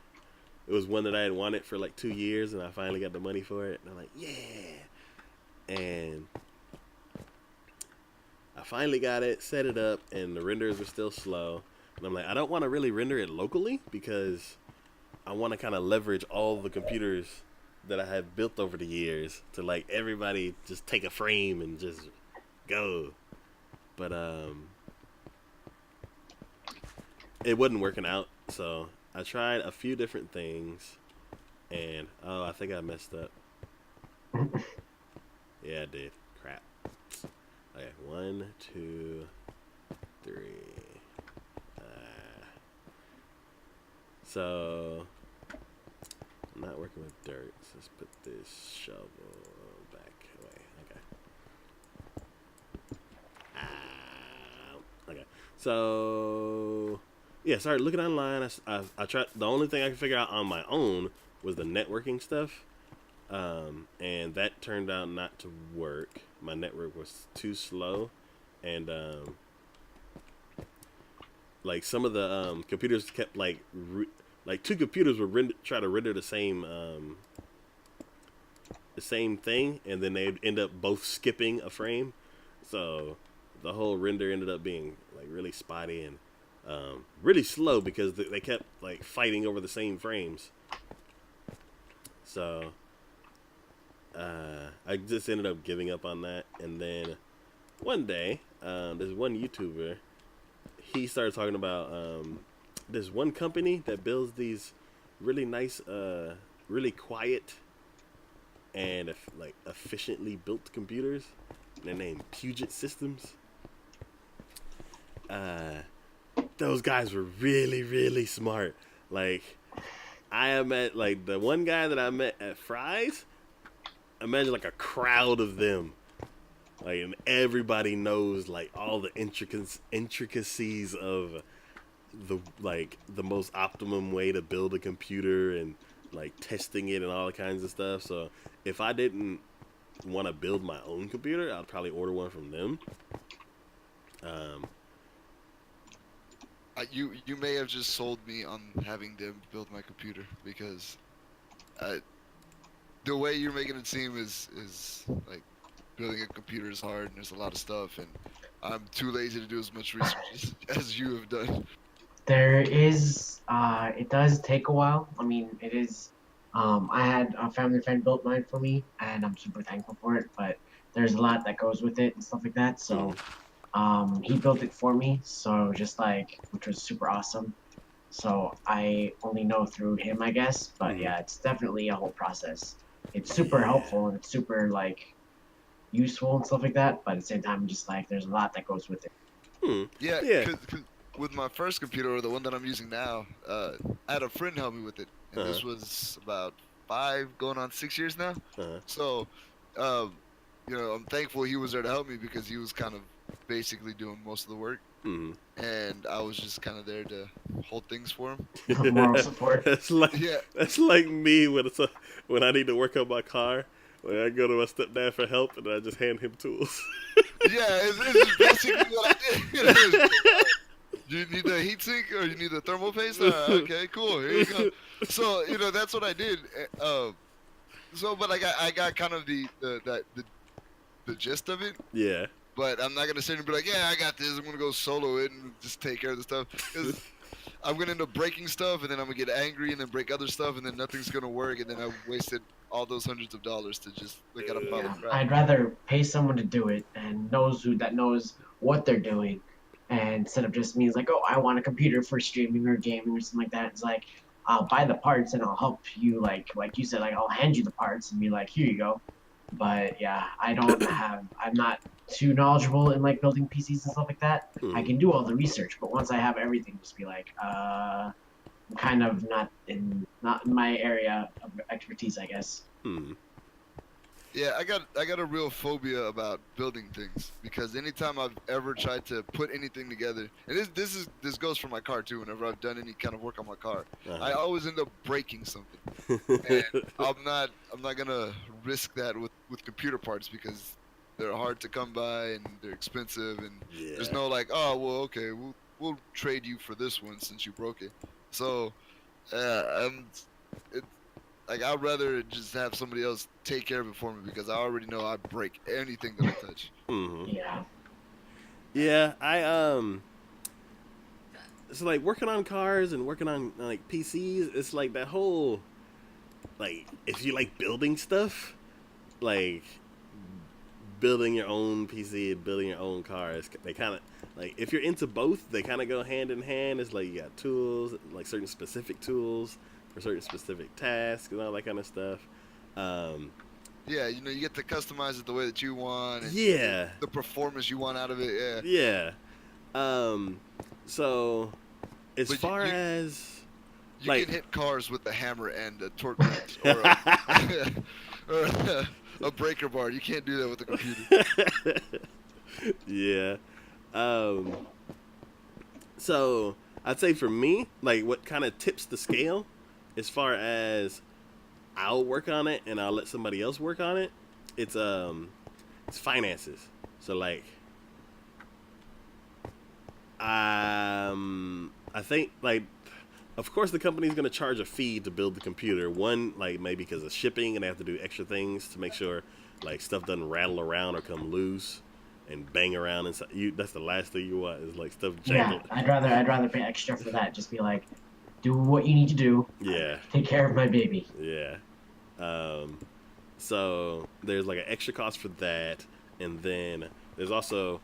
it was one that I had wanted for like 2 years, and I finally got the money for it. And I'm like, yeah, and I finally got it, set it up, and the renders were still slow. And I'm like, I don't want to really render it locally because I want to kind of leverage all the computers that I have built over the years to like everybody just take a frame and just go. But it wasn't working out, so I tried a few different things, and I think I messed up. Yeah, I did. Crap. Okay, 1, 2, 3. So I'm not working with dirt. So let's put this shovel back away. Okay. Okay. So yeah, started looking online. I tried. The only thing I could figure out on my own was the networking stuff, and that turned out not to work. My network was too slow, and like some of the computers kept like two computers would try to render the same thing, and then they'd end up both skipping a frame. So the whole render ended up being like really spotty and really slow because they kept like fighting over the same frames. So I just ended up giving up on that. And then one day, there's one YouTuber. He started talking about this one company that builds these really nice, really quiet, and like efficiently built computers. They're named Puget Systems. Those guys were really smart. Like, I met like the one guy that I met at Fry's. Imagine like a crowd of them, like, and everybody knows like all the intricacies of the most optimum way to build a computer and like testing it and all the kinds of stuff. So if I didn't want to build my own computer, I'd probably order one from them. You may have just sold me on having them build my computer because the way you're making it seem is like building a computer is hard and there's a lot of stuff, and I'm too lazy to do as much research as you have done. There is, it does take a while. I mean, it is, I had a family friend built mine for me, and I'm super thankful for it, but there's a lot that goes with it and stuff like that. So, he built it for me, so just like, which was super awesome. So I only know through him, I guess, but yeah, it's definitely a whole process. It's super helpful and it's super like useful and stuff like that, but at the same time, just like there's a lot that goes with it. Yeah, cause with my first computer, or the one that I'm using now, I had a friend help me with it, and this was about 5 going on 6 years now. So, I'm thankful he was there to help me because he was kind of basically doing most of the work, and I was just kind of there to hold things for him. Moral support. That's like me when I need to work on my car. Like, I go to my stepdad for help, and I just hand him tools. Yeah, it's basically what I did. You need the heat sink or you need the thermal paste? Okay, cool. Here you go. So that's what I did. But I got kind of the gist of it. Yeah. But I'm not gonna sit and be like, yeah, I got this. I'm gonna go solo it and just take care of the stuff. Because I'm gonna end up breaking stuff, and then I'm gonna get angry and then break other stuff, and then nothing's gonna work, and then I wasted all those hundreds of dollars to just look at a pile Yeah, of crap. I'd rather pay someone to do it and knows what they're doing, and instead of just means like, oh, I want a computer for streaming or gaming or something like that. It's like I'll buy the parts and I'll help you, like you said, like I'll hand you the parts and be like, here you go. But yeah, I'm not too knowledgeable in like building PCs and stuff like that. I Hmm. can do all the research, but once I have everything, just be like, I'm kind of not in my area of expertise, I guess. Hmm. Yeah, I got a real phobia about building things because anytime I've ever tried to put anything together, and this goes for my car too. Whenever I've done any kind of work on my car, I always end up breaking something, and I'm not gonna risk that with computer parts because they're hard to come by and they're expensive, and there's Yeah. no like, oh well, okay, we'll trade you for this one since you broke it. So it, like I'd rather just have somebody else take care of it for me because I already know I break anything that I touch. Hmm. Yeah. Yeah. So like working on cars and working on like PCs, it's like that whole like if you like building stuff, like building your own PC and building your own cars, they kind of like if you're into both, they kind of go hand in hand. It's like you got tools, like certain specific tools for certain specific tasks and all that kind of stuff. Um, Yeah, you get to customize it the way that you want, and yeah, the performance you want out of it. Yeah, yeah. Um, so as but far as you like can hit cars with a hammer and a torque wrench or or a breaker bar. You can't do that with a computer. yeah. Um, so I'd say for me, like what kind of tips the scale as far as I'll work on it and I'll let somebody else work on it. It's finances. So like I think like of course the company's gonna charge a fee to build the computer. One, like maybe because of shipping and they have to do extra things to make sure like stuff doesn't rattle around or come loose and bang around inside you. That's the last thing you want is like stuff Yeah, jangle. I'd rather pay extra for that. Just be like, do what you need to do. Yeah, Take care of my baby. yeah. Um, so there's like an extra cost for that, and then there's also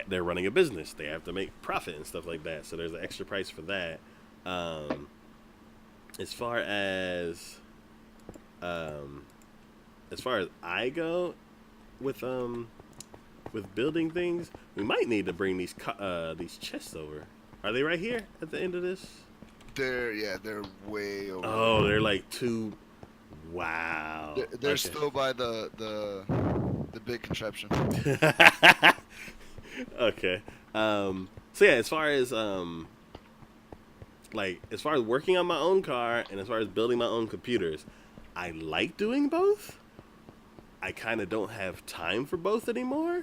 they're running a business. They have to make profit and stuff like that. So there's an extra price for that. Um, as far as um, as far as I go with building things, we might need to bring these chests over. Are they right here at the end of this? They're way over. Oh, they're like two. Wow. They're still by the big contraption. Okay. So yeah, as far as working on my own car and as far as building my own computers, I like doing both. I kind of don't have time for both anymore.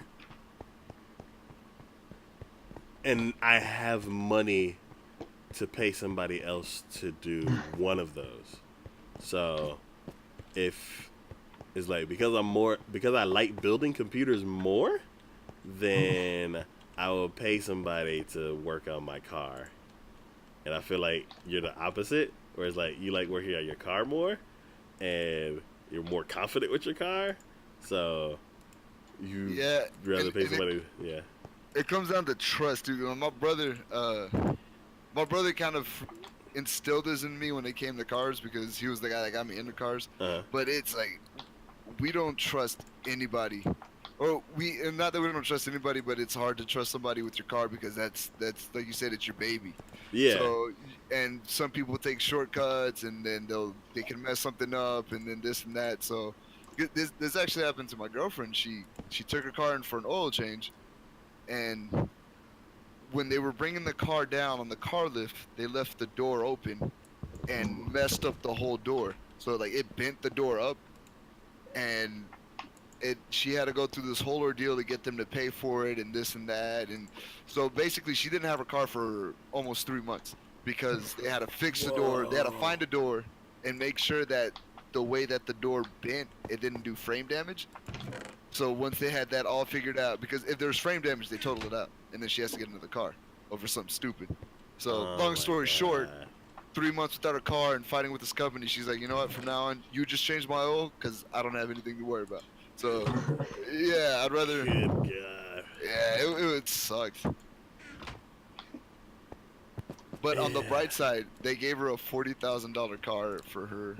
And I have money to pay somebody else to do one of those. So if it's like because I like building computers more, then I will pay somebody to work on my car. And I feel like you're the opposite, where it's like you like working on your car more and you're more confident with your car. So you rather pay somebody It comes down to trust, dude. My brother kind of instilled this in me when it came to cars because he was the guy that got me into cars. But it's like we don't trust anybody, or and not that we don't trust anybody, but it's hard to trust somebody with your car because that's like you said, it's your baby. Yeah. So and some people take shortcuts and then they can mess something up and then this and that. So this actually happened to my girlfriend. She took her car in for an oil change, and when they were bringing the car down on the car lift, they left the door open and messed up the whole door. So like it bent the door up, and she had to go through this whole ordeal to get them to pay for it and this and that. And so basically she didn't have her car for almost 3 months because they had to fix the door. They had to find a door and make sure that the way that the door bent, it didn't do frame damage. So once they had that all figured out, because if there's frame damage, they total it out, and then she has to get into the car over something stupid. So long story short, 3 months without a car and fighting with this company. She's like, you know what? From now on, you just change my oil because I don't have anything to worry about. So, yeah, I'd rather. Good God. Yeah, it sucked. But on the bright side, they gave her a $40,000 car for her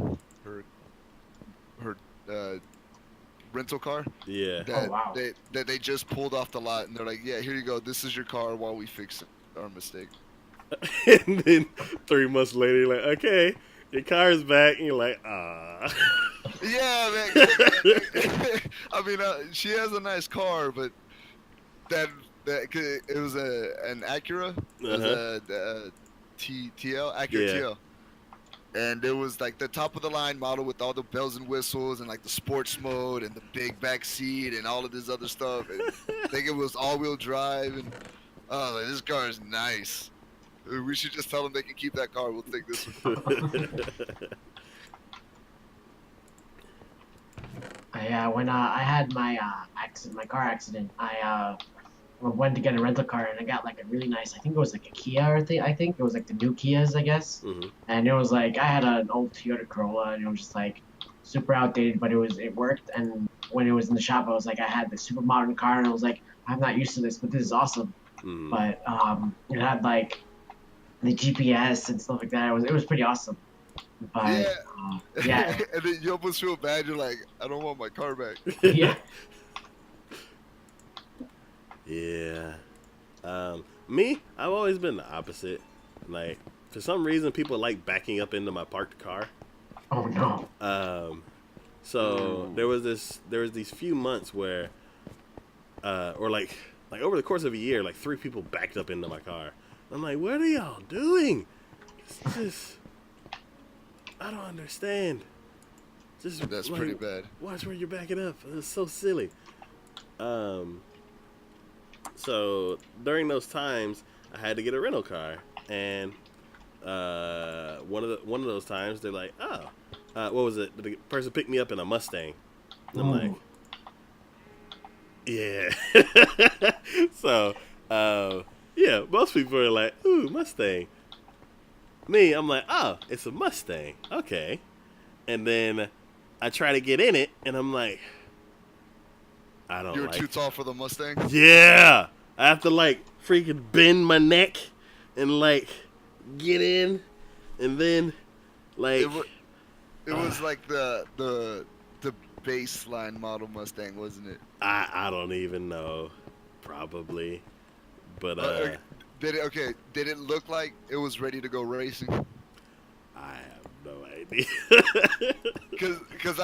rental car. Yeah. That Oh, wow. they just pulled off the lot, and they're like, yeah, here you go. This is your car while we fix our mistake. And then 3 months later, you're like, okay, your car's back, and you're like, ah. Yeah, man. I mean, she has a nice car, but that it was an Acura, it was a TL Acura Yeah. TL, and it was like the top of the line model with all the bells and whistles and like the sports mode and the big back seat and all of this other stuff. And I think it was all-wheel drive, and oh, like, this car is nice. We should just tell them they can keep that car. We'll take this one. When I had my my car accident, I went to get a rental car and I got like a really nice. I think it was like a Kia or thing. I think it was like the new Kias, I guess. Mhm. And it was like I had an old Toyota Corolla and it was just like super outdated, but it worked. And when it was in the shop, I was like I had this super modern car and I was like I'm not used to this, but this is awesome. Mhm. But it had like the GPS and stuff like that. It was pretty awesome. But yeah, And then you almost feel bad. You're like, I don't want my car back. yeah. Yeah. Me, I've always been the opposite. Like, for some reason, people like backing up into my parked car. Oh no. So there was these few months where, or like over the course of a year, like 3 people backed up into my car. I'm like, what are y'all doing? It's just, I don't understand. Just That's like, pretty bad. Watch where you're backing up. It's so silly. So during those times, I had to get a rental car, and one of those times they're like, oh, what was it? The person picked me up in a Mustang. And I'm like, yeah. So yeah, most people are like, ooh, Mustang. Me, I'm like, oh, it's a Mustang. Okay. And then I try to get in it, and I'm like, I don't You're like too tall for the Mustang. Yeah. I have to like freaking bend my neck and like get in, and then like It was like the baseline model Mustang, wasn't it? I don't even know, probably, but Did it look like it was ready to go racing? I have no idea. Cause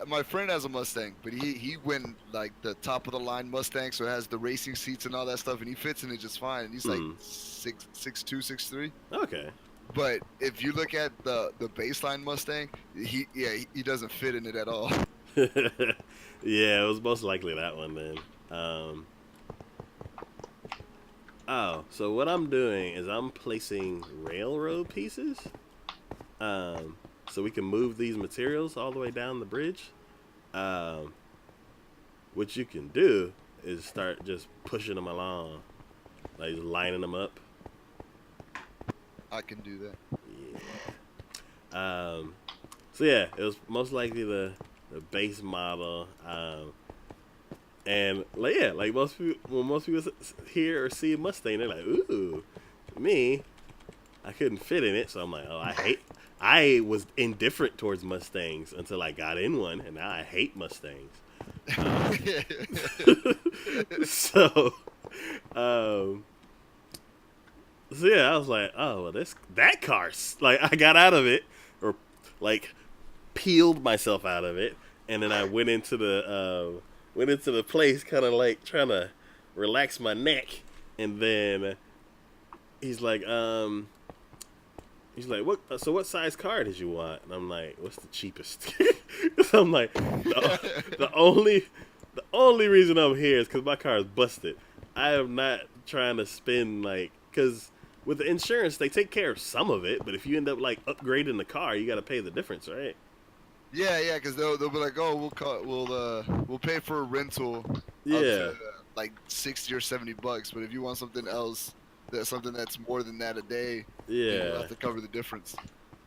my friend has a Mustang, but he went like the top of the line Mustang, so it has the racing seats and all that stuff, and he fits in it just fine. And he's like 6'2", 6'3". Okay. But if you look at the baseline Mustang, he doesn't fit in it at all. Yeah, it was most likely that one then. Oh, so what I'm doing is I'm placing railroad pieces, so we can move these materials all the way down the bridge. What you can do is start just pushing them along, like just lining them up. I can do that. Yeah. So yeah, it was most likely the base model. And like yeah, like most people, when most people hear or see a Mustang, they're like, "Ooh." Me, I couldn't fit in it, so I'm like, "Oh, I was indifferent towards Mustangs until I got in one, and now I hate Mustangs." So, so yeah, I was like, "Oh, well, that car's like I got out of it, or like peeled myself out of it, and then I went into the place, kind of like trying to relax my neck, and then he's like, what size car did you want? And I'm like, what's the cheapest? So I'm like, the only reason I'm here is because my car is busted. I am not trying to spend like, because with the insurance they take care of some of it, but if you end up like upgrading the car, you got to pay the difference, right? Yeah, because they'll be like, oh, we'll pay for a rental, Yeah, up to, like $60 or $70, but if you want something else, that's something that's more than that a day, then you'll Yeah. have to cover the difference.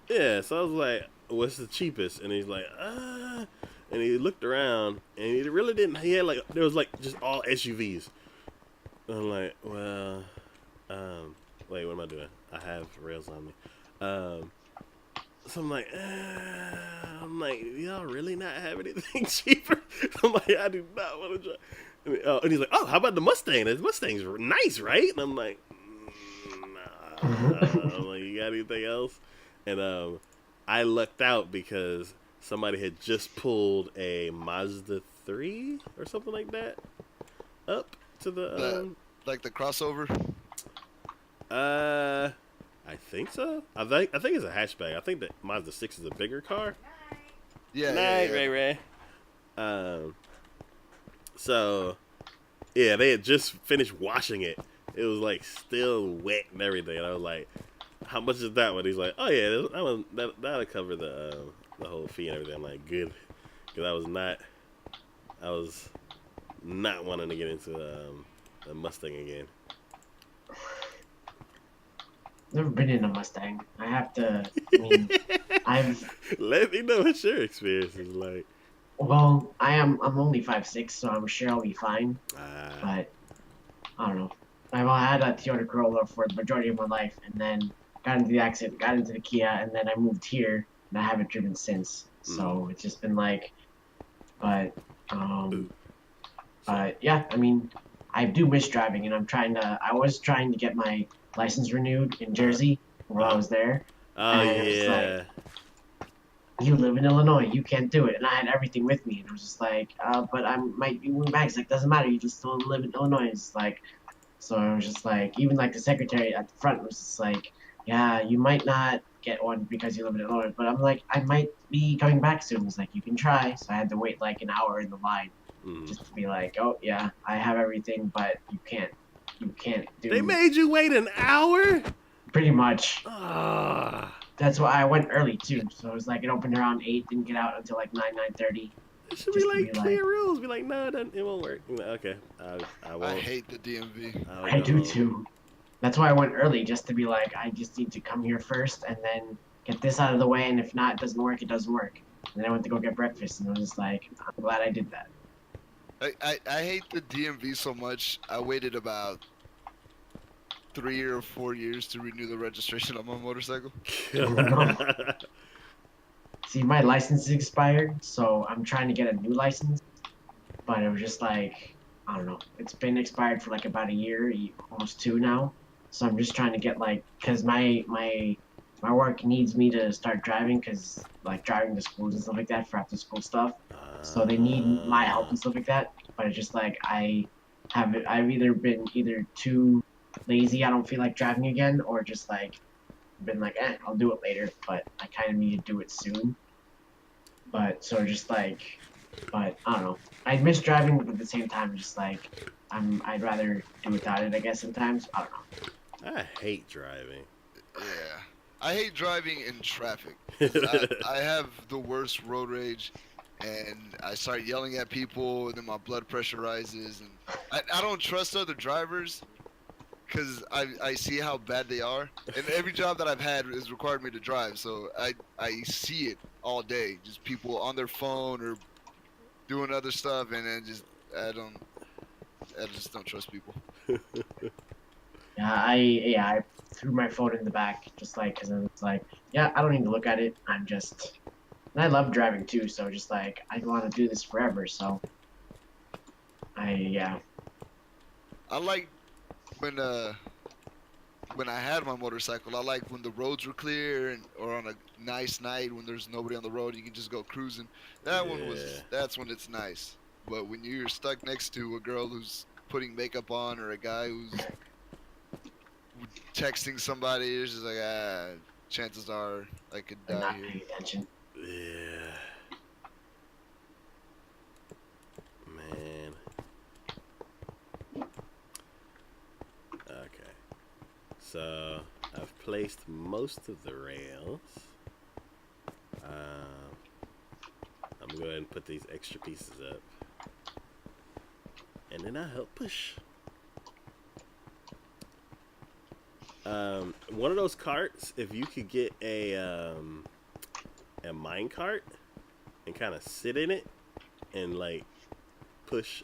Yeah, so I was like, what's the cheapest? And he's like, and he looked around, and he really didn't, he had like, there was like just all SUVs. And I'm like, well, wait, what am I doing? I have rails on me. So I'm like, y'all really not have anything cheaper? I'm like, I do not want to drive. And he's like, oh, how about the Mustang? The Mustang's nice, right? And I'm like, nah. I'm like, you got anything else? And I lucked out because somebody had just pulled a Mazda 3 or something like that up to The the like the crossover. I think so. I think it's a hatchback. I think that Mazda 6 is a bigger car. Yeah, Night, yeah, Ray Ray. Um, so yeah, they had just finished washing it. It was like still wet and everything, and I was like, "How much is that one?" He's like, "Oh yeah, that'll cover the whole fee and everything." I'm like, "Good," because I was not wanting to get into a Mustang again. Never been in a Mustang. I have to. I mean, I've. Let me know what your experience is like. Well, I'm only 5'6", so I'm sure I'll be fine. Ah, But I don't know. I've had a Toyota Corolla for the majority of my life, and then got into the accident, got into the Kia, and then I moved here, and I haven't driven since. So it's just been like, but ooh, um, sorry. yeah. I mean, I do miss driving, and I was trying to get my license renewed in Uh, Jersey while I uh, was there, oh and it was like, yeah. you live in Illinois, you can't do it. And I had everything with me, and I was just like, but I might be moving back. It's like, doesn't matter, you just still live in Illinois. It's like, so I was just like, even like the secretary at the front was just like, yeah, you might not get one because you live in Illinois. But I'm like, I might be coming back soon. It's like, you can try. So I had to wait like an hour in the line Mm. just to be like, oh yeah, I have everything, but you can't They do made you wait an hour? pretty much. Ah. That's why I went early too. So it was like it opened around 8, didn't get out until like 9:30, It should be just to like be like, clear rules. Be like, no, it won't work. Like, okay, I I won't. hate the DMV. I'll I go do home. too. That's why I went early, just to be like, I just need to come here first and then get this out of the way. And if not, it doesn't work, it doesn't work. And then I went to go get breakfast, and I was just like, I'm glad I did that. I hate the DMV so much. I waited about 3 or 4 years to renew the registration on my motorcycle. Oh no. See, my license is expired, so I'm trying to get a new license. But it was just like, I don't know. It's been expired for like about a year, almost two now. So I'm just trying to get like, cause my work needs me to start driving, cause like driving to schools and stuff like that for after school stuff. So they need my help and stuff like that. But it's just like I've either been either too lazy, I don't feel like driving again, or just like been like, I'll do it later. But I kind of need to do it soon. But so just like, but I don't know. I miss driving, but at the same time, just like I'd rather do without it. I guess sometimes I don't know. I hate driving. Yeah. I hate driving in traffic. 'Cause I have the worst road rage, and I start yelling at people, and then my blood pressure rises, and I don't trust other drivers because I see how bad they are. And every job that I've had has required me to drive, so I see it all day. Just people on their phone or doing other stuff, and then just I just don't trust people. I threw my phone in the back just like because it's like yeah, I don't need to look at it. And I love driving too, so just like I want to do this forever. So yeah. I like when when I had my motorcycle, I like when the roads were clear and or on a nice night when there's nobody on the road, you can just go cruising. Yeah. That's when it's nice. But when you're stuck next to a girl who's putting makeup on or a guy who's texting somebody, it's just like chances are I could I'm die not here. paying attention. Yeah. Man. Okay. So I've placed most of the rails. I'm going to go ahead and put these extra pieces up. And then I'll help push. One of those carts, if you could get a mine cart and kind of sit in it and like push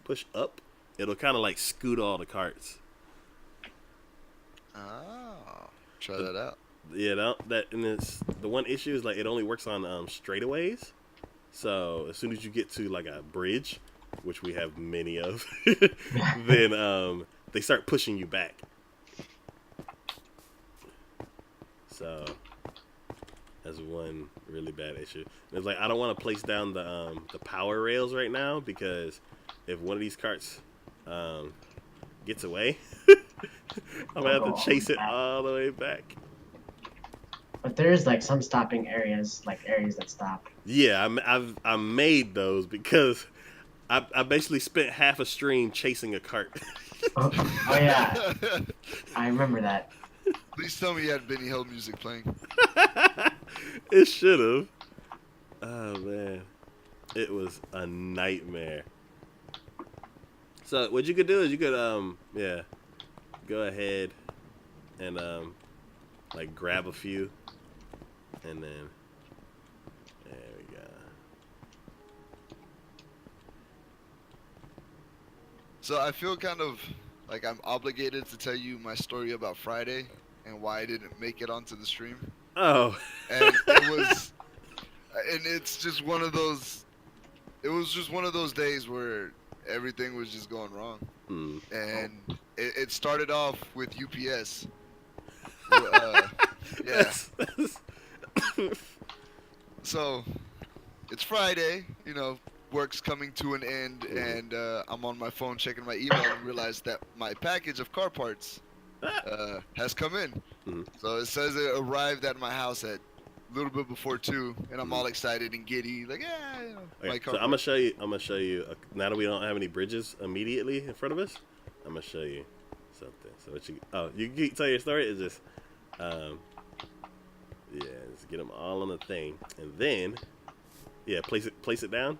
push up, it'll kind of like scoot all the carts. Oh, try that out. Yeah, that and it's the one issue is like it only works on straightaways. So as soon as you get to like a bridge, which we have many of, then they start pushing you back. So that's one really bad issue. And it's like I don't want to place down the power rails right now because if one of these carts gets away, I'm gonna have to chase it all the way back. But there's like some stopping areas, like areas that stop. Yeah, I made those because I basically spent half a stream chasing a cart. Oh yeah, I remember that. Please tell me you had Benny Hill music playing. It should have. Oh man, it was a nightmare. So what you could do is you could yeah, go ahead and like grab a few, and then there we go. So I feel kind of like I'm obligated to tell you my story about Friday and why I didn't make it onto the stream. Oh. And it's just one of those. It was just one of those days where everything was just going wrong, and it started off with UPS. Yeah. So it's Friday, you know, work's coming to an end, and I'm on my phone checking my email and realize that my package of car parts has come in. So it says it arrived at my house at a little bit before 2, and I'm all excited and giddy, like, yeah, you know, okay, so I'm gonna show you. Now that we don't have any bridges immediately in front of us, I'm gonna show you something. So what you tell your story is just, yeah, just get them all on the thing, and then, yeah, place it down,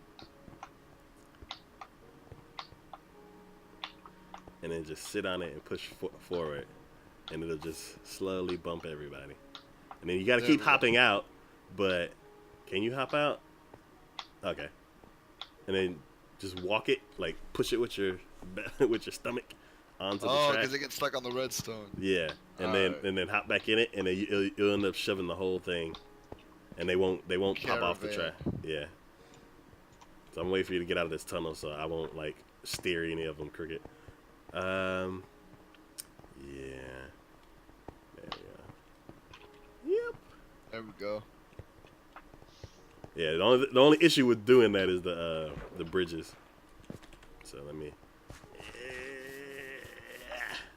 and then just sit on it and push forward, and it'll just slowly bump everybody. And then you gotta keep hopping out, but can you hop out? Okay. And then just walk it, like push it with your stomach onto the track. Oh, because it gets stuck on the redstone. Yeah, and then hop back in it, and then you'll end up shoving the whole thing, and they won't pop off the track. Yeah. So I'm waiting for you to get out of this tunnel, so I won't like steer any of them crooked. Yeah. Yep. There we go. Yeah, the only issue with doing that is the bridges. So let me.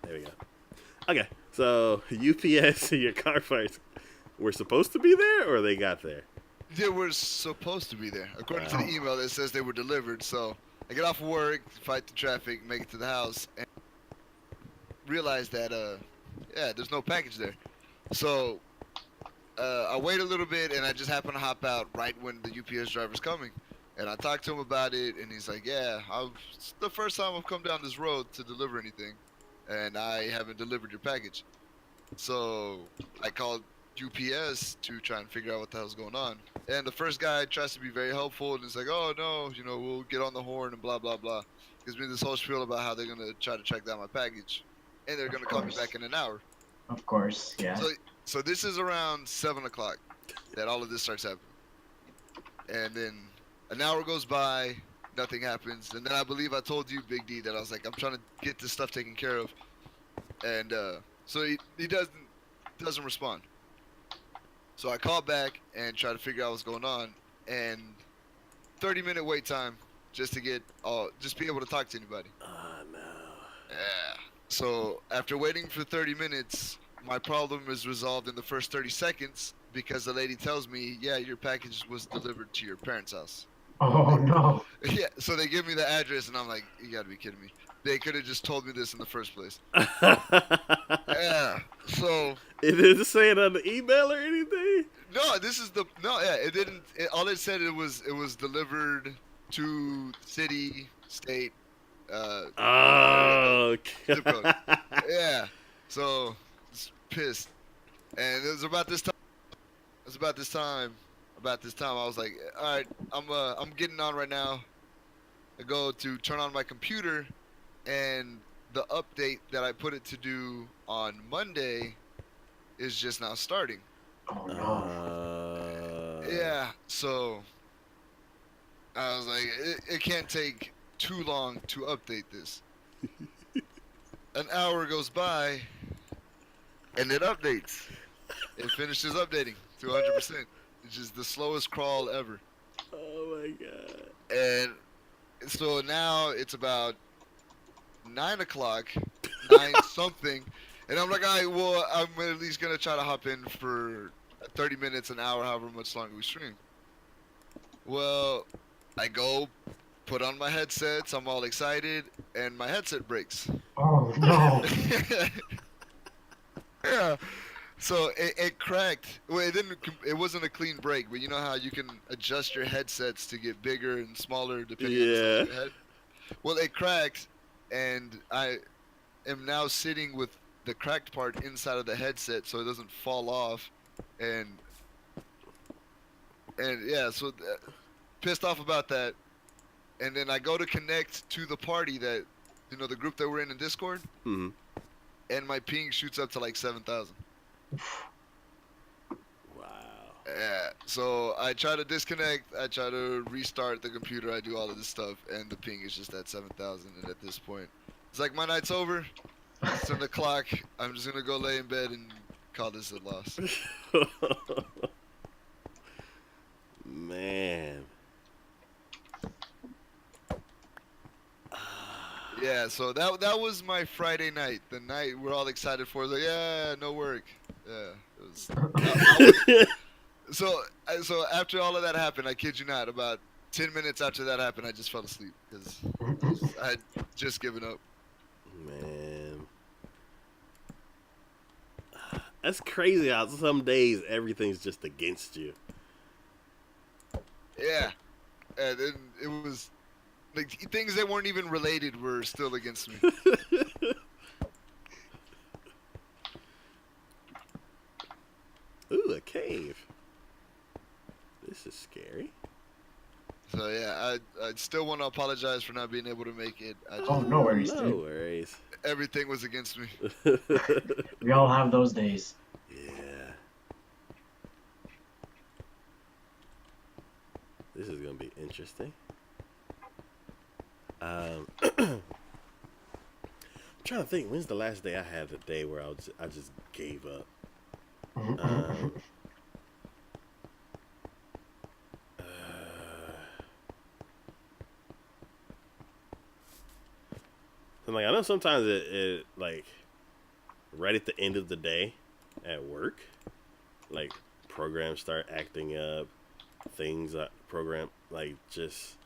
There we go. Okay, so UPS and your car parts were supposed to be there, or they got there? They were supposed to be there, according to the email. It says they were delivered. So I get off of work, fight the traffic, make it to the house, and realize that yeah, there's no package there. So I wait a little bit, and I just happen to hop out right when the UPS driver's coming. And I talked to him about it, and he's like, yeah, it's the first time I've come down this road to deliver anything, and I haven't delivered your package. So I called UPS to try and figure out what the hell's going on. And the first guy tries to be very helpful, and he's like, oh, no, you know, we'll get on the horn and blah, blah, blah. Gives me this whole spiel about how they're going to try to track down my package, and they're going to call me back in an hour. Of course, yeah. So this is around 7 o'clock that all of this starts happening. And then an hour goes by, nothing happens. And then I believe I told you, Big D, that I was like, I'm trying to get this stuff taken care of. And so he doesn't respond. So I call back and try to figure out what's going on. And 30-minute wait time just to be able to talk to anybody. Oh, no. Yeah. So after waiting for 30 minutes, my problem is resolved in the first 30 seconds because the lady tells me, yeah, your package was delivered to your parents' house. Oh, no. Yeah, so they give me the address, and I'm like, you gotta be kidding me. They could have just told me this in the first place. Yeah, so... It didn't say it on the email or anything? No, it didn't. All it said, it was delivered to city, state, Oh, zip code. Yeah. So just pissed, and it was about this time. It was about this time. About this time, I was like, all right, I'm getting on right now. I go to turn on my computer, and the update that I put it to do on Monday is just now starting. Oh no. Yeah, so I was like, it can't take too long to update this. An hour goes by, and it updates. It finishes updating to 100%. It's just the slowest crawl ever. Oh my god. And so now it's about 9 o'clock, 9 something, and I'm like, all right, well, I'm at least gonna try to hop in for 30 minutes, an hour, however much longer we stream. Well, I go put on my headsets, I'm all excited, and my headset breaks. Oh no. Yeah. So it cracked. Well, it didn't. It wasn't a clean break, but you know how you can adjust your headsets to get bigger and smaller depending on the size of your head. Well, it cracked, and I am now sitting with the cracked part inside of the headset, so it doesn't fall off, and yeah, so pissed off about that. And then I go to connect to the party that, the group that we're in Discord, Hmm. and my ping shoots up to like 7,000. Wow. Yeah, so I try to disconnect, I try to restart the computer, I do all of this stuff, and the ping is just at 7,000. And at this point, it's like my night's over. It's 10 o'clock. I'm just gonna go lay in bed and call this a loss. Man. Yeah, so that was my Friday night. The night we're all excited for. Like, yeah, no work. Yeah, it was. So after all of that happened, I kid you not, about 10 minutes after that happened, I just fell asleep because I had just given up. Man. That's crazy how some days everything's just against you. Yeah, and then it was like things that weren't even related were still against me. Ooh, a cave. This is scary. So yeah, I still want to apologize for not being able to make it. Oh, no worries, No dude. worries. Everything was against me. We all have those days. Yeah. This is gonna be interesting. I'm trying to think. When's the last day I had a day where I just gave up? And like I know sometimes it like right at the end of the day at work, like programs start acting up, things program like just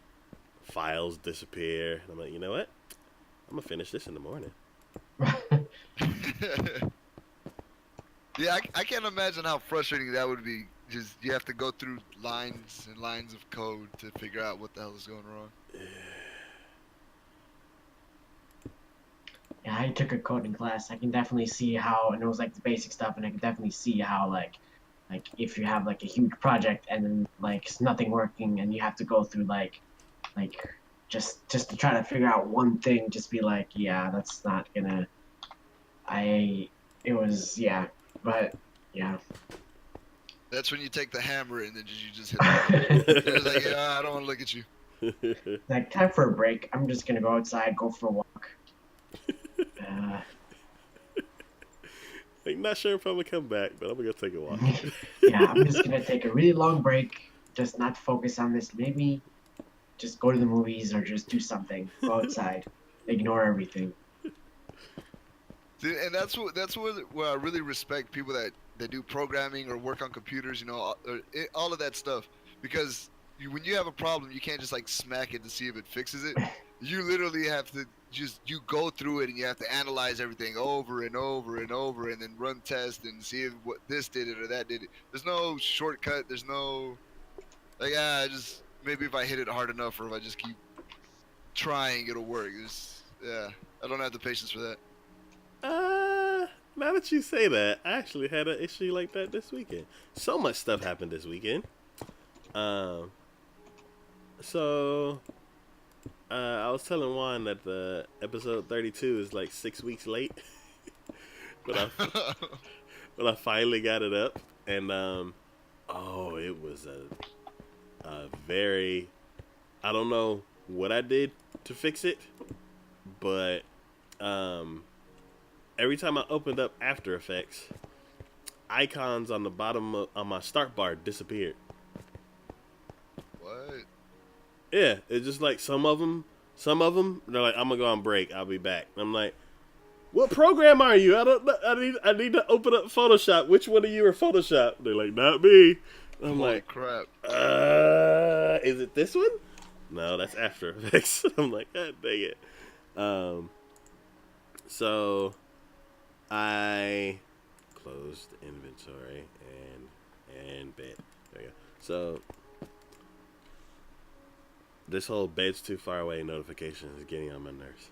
files disappear. And I'm like, you know what? I'm gonna finish this in the morning. Yeah, I can't imagine how frustrating that would be. Just you have to go through lines and lines of code to figure out what the hell is going wrong. Yeah, I took a coding class. I can definitely see how, and it was like the basic stuff, and I can definitely see how like if you have like a huge project and then like it's nothing working, and you have to go through like just to try to figure out one thing, just be like, yeah, that's not gonna. It was but yeah. That's when you take the hammer and then you just hit it. It's like, yeah, I don't want to look at you. Like, time for a break. I'm just gonna go outside, go for a walk. Like, not sure if I'm gonna come back, but I'm gonna go take a walk. Yeah, I'm just gonna take a really long break, just not focus on this. Maybe just go to the movies or just do something. Go outside, ignore everything. And that's where I really respect people that do programming or work on computers, all of that stuff. Because when you have a problem, you can't just like smack it to see if it fixes it. You literally have to you go through it and you have to analyze everything over and over and over and then run tests and see if what this did it or that did it. There's no shortcut. There's no like just maybe if I hit it hard enough or if I just keep trying it'll work. Yeah, I don't have the patience for that. Now that you say that, I actually had an issue like that this weekend. So much stuff happened this weekend. So I was telling Juan that the episode 32 is like 6 weeks late, but I finally got it up, and it was a very, I don't know what I did to fix it, but every time I opened up After Effects, icons on the bottom on my start bar disappeared. What? Yeah, it's just like some of them, they're like, I'm gonna go on break, I'll be back. And I'm like, what program are you? I need to open up Photoshop. Which one of you are Photoshop? They're like, not me. I'm Holy like, crap. Is it this one? No, that's After Effects. I'm like, God dang it. So I closed inventory and bed. There you go. So this whole bed's too far away notification is getting on my nerves.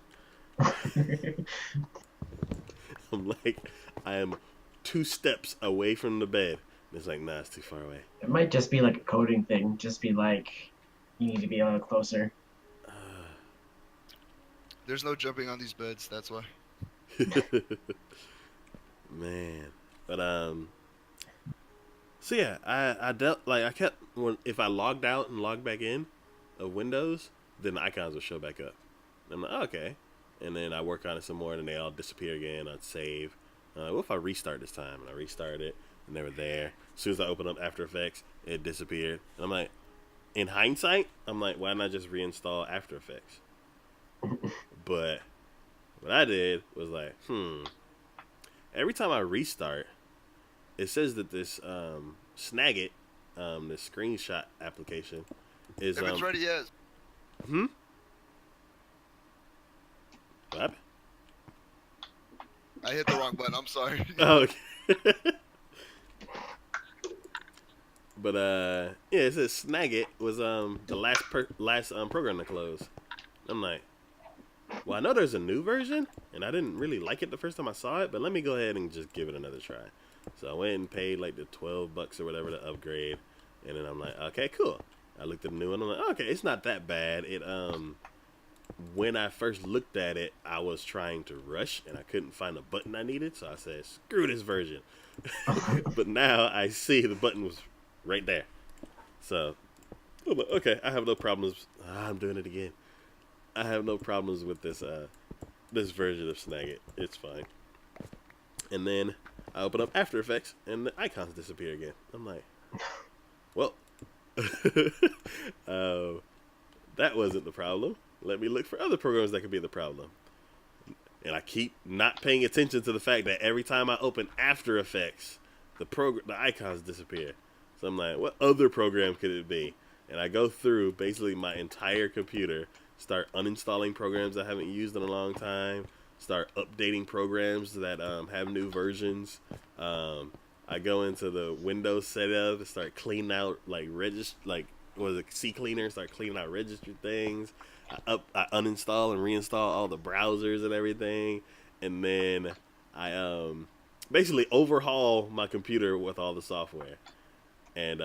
I'm like, I am 2 steps away from the bed. And it's like, nah, it's too far away. It might just be like a coding thing. Just be like, you need to be a little closer. There's no jumping on these beds, that's why. Man. But so yeah, I dealt, like, I kept, if I logged out and logged back in of Windows, then the icons would show back up. And I'm like, oh, okay. And then I work on it some more, and they all disappear again. I'd save. What if I restart this time? And I restarted it, and they were there. As soon as I opened up After Effects, it disappeared. And I'm like, in hindsight, I'm like, why not just reinstall After Effects? But what I did was like, every time I restart, it says that this Snagit, this screenshot application, is If it's ready, yes. What? I hit the wrong button, I'm sorry. Oh, okay. But yeah, it says Snagit was the last program to close. I'm like, well, I know there's a new version, and I didn't really like it the first time I saw it, but let me go ahead and just give it another try. So I went and paid like the $12 or whatever to upgrade, and then I'm like, okay, cool. I looked at the new one, I'm like, okay, it's not that bad. It when I first looked at it, I was trying to rush, and I couldn't find the button I needed, so I said, screw this version. But now I see the button was right there. So, I'm like, okay, I have no problems. I'm doing it again. I have no problems with this this version of Snagit. It's fine. And then I open up After Effects, and the icons disappear again. I'm like, well, that wasn't the problem. Let me look for other programs that could be the problem. And I keep not paying attention to the fact that every time I open After Effects, the icons disappear. So I'm like, what other program could it be? And I go through basically my entire computer, start uninstalling programs I haven't used in a long time, start updating programs that have new versions. I go into the Windows setup and start cleaning out C Cleaner, start cleaning out registered things. I uninstall and reinstall all the browsers and everything, and then I basically overhaul my computer with all the software. And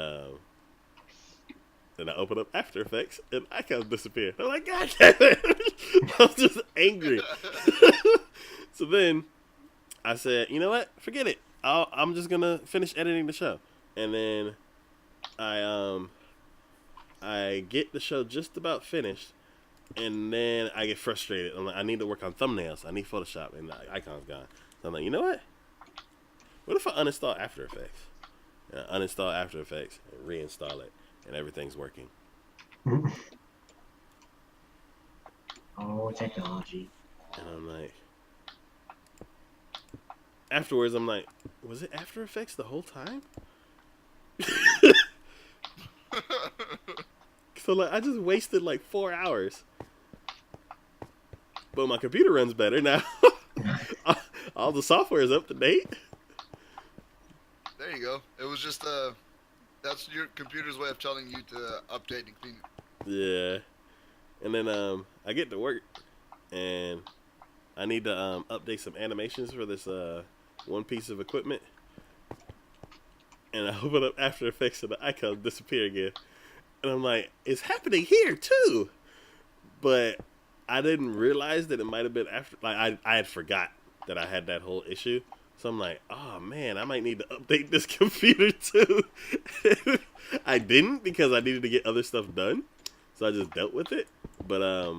then I open up After Effects, and icons disappear. I'm like, God damn it! I was just angry. So then I said, you know what? Forget it. I'm just gonna finish editing the show. And then I get the show just about finished, and then I get frustrated. I'm like, I need to work on thumbnails. I need Photoshop, and the icon's gone. So I'm like, you know what? What if I uninstall After Effects? And I uninstall After Effects and reinstall it, and everything's working. Oh, technology. And I'm like, afterwards, I'm like, was it After Effects the whole time? So like, I just wasted like 4 hours. But my computer runs better now. All the software is up to date. There you go. It was just that's your computer's way of telling you to update and clean it. Yeah. And then I get to work, and I need to update some animations for this one piece of equipment. And I open up After Effects and the icons disappear again. And I'm like, it's happening here too. But I didn't realize that it might have been after. Like I had forgot that I had that whole issue. So I'm like, oh man, I might need to update this computer too. I didn't because I needed to get other stuff done. So I just dealt with it. But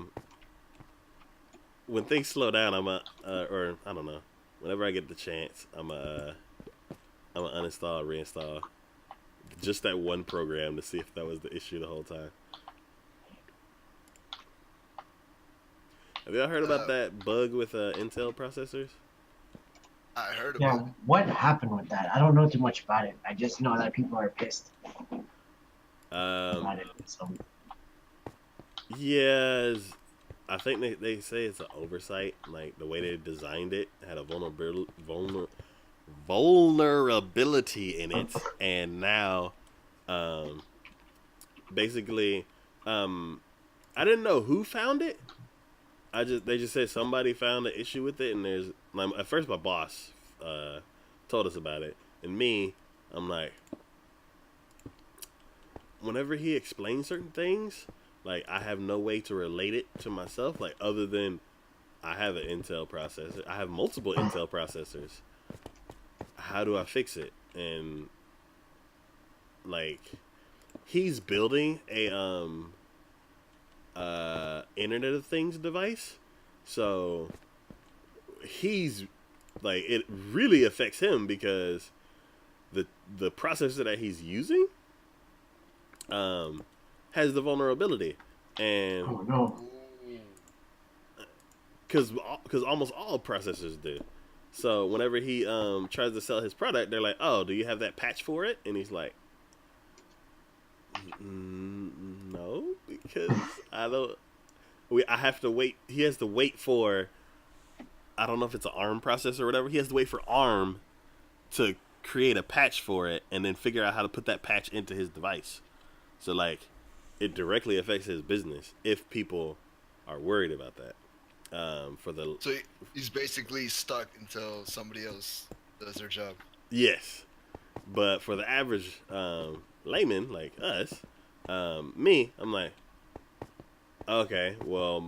when things slow down, or I don't know, whenever I get the chance, I'm a uninstall, reinstall just that one program to see if that was the issue the whole time. Have y'all heard about that bug with Intel processors? I heard Yeah, about it. what happened with that? I don't know too much about it. I just know that people are pissed about it. So Yeah, I think they say it's an oversight. Like the way they designed it had a vulnerability in it, and now, basically, I didn't know who found it. They just said somebody found an issue with it, and there's at first my boss told us about it, and I'm like, whenever he explains certain things, like I have no way to relate it to myself, like other than I have an Intel processor, I have multiple Intel processors. How do I fix it? And like he's building a Internet of Things device, so he's like it really affects him because the processor that he's using has the vulnerability, and oh no. because almost all processors do. So whenever he tries to sell his product, they're like, "Oh, do you have that patch for it?" And he's like, "No, because I don't. I have to wait. He has to wait for. I don't know if it's an ARM processor or whatever. He has to wait for ARM to create a patch for it, and then figure out how to put that patch into his device. So like, it directly affects his business if people are worried about that. So he's basically stuck until somebody else does their job. Yes, but for the average layman like us, I'm like, okay, well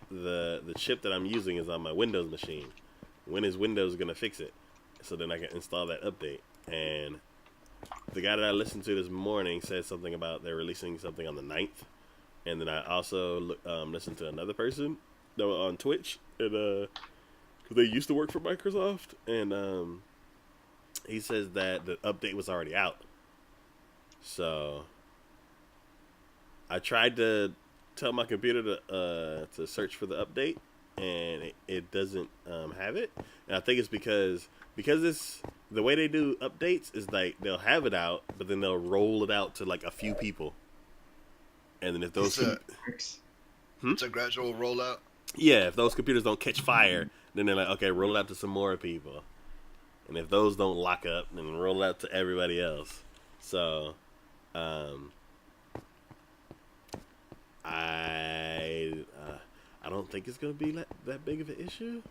the chip that I'm using is on my Windows machine. When is Windows gonna fix it? So then I can install that update. And the guy that I listened to this morning said something about they're releasing something on the 9th. And then I also listened to another person that was on Twitch, and cause they used to work for Microsoft, and he says that the update was already out. So I tried to tell my computer to search for the update, and it doesn't have it. And I think it's because it's the way they do updates is like they'll have it out, but then they'll roll it out to like a few people, and then if those It's a gradual rollout. yeah, if those computers don't catch fire, then they're like, okay, roll it out to some more people, and if those don't lock up, then roll it out to everybody else. So, I don't think it's gonna be that big of an issue.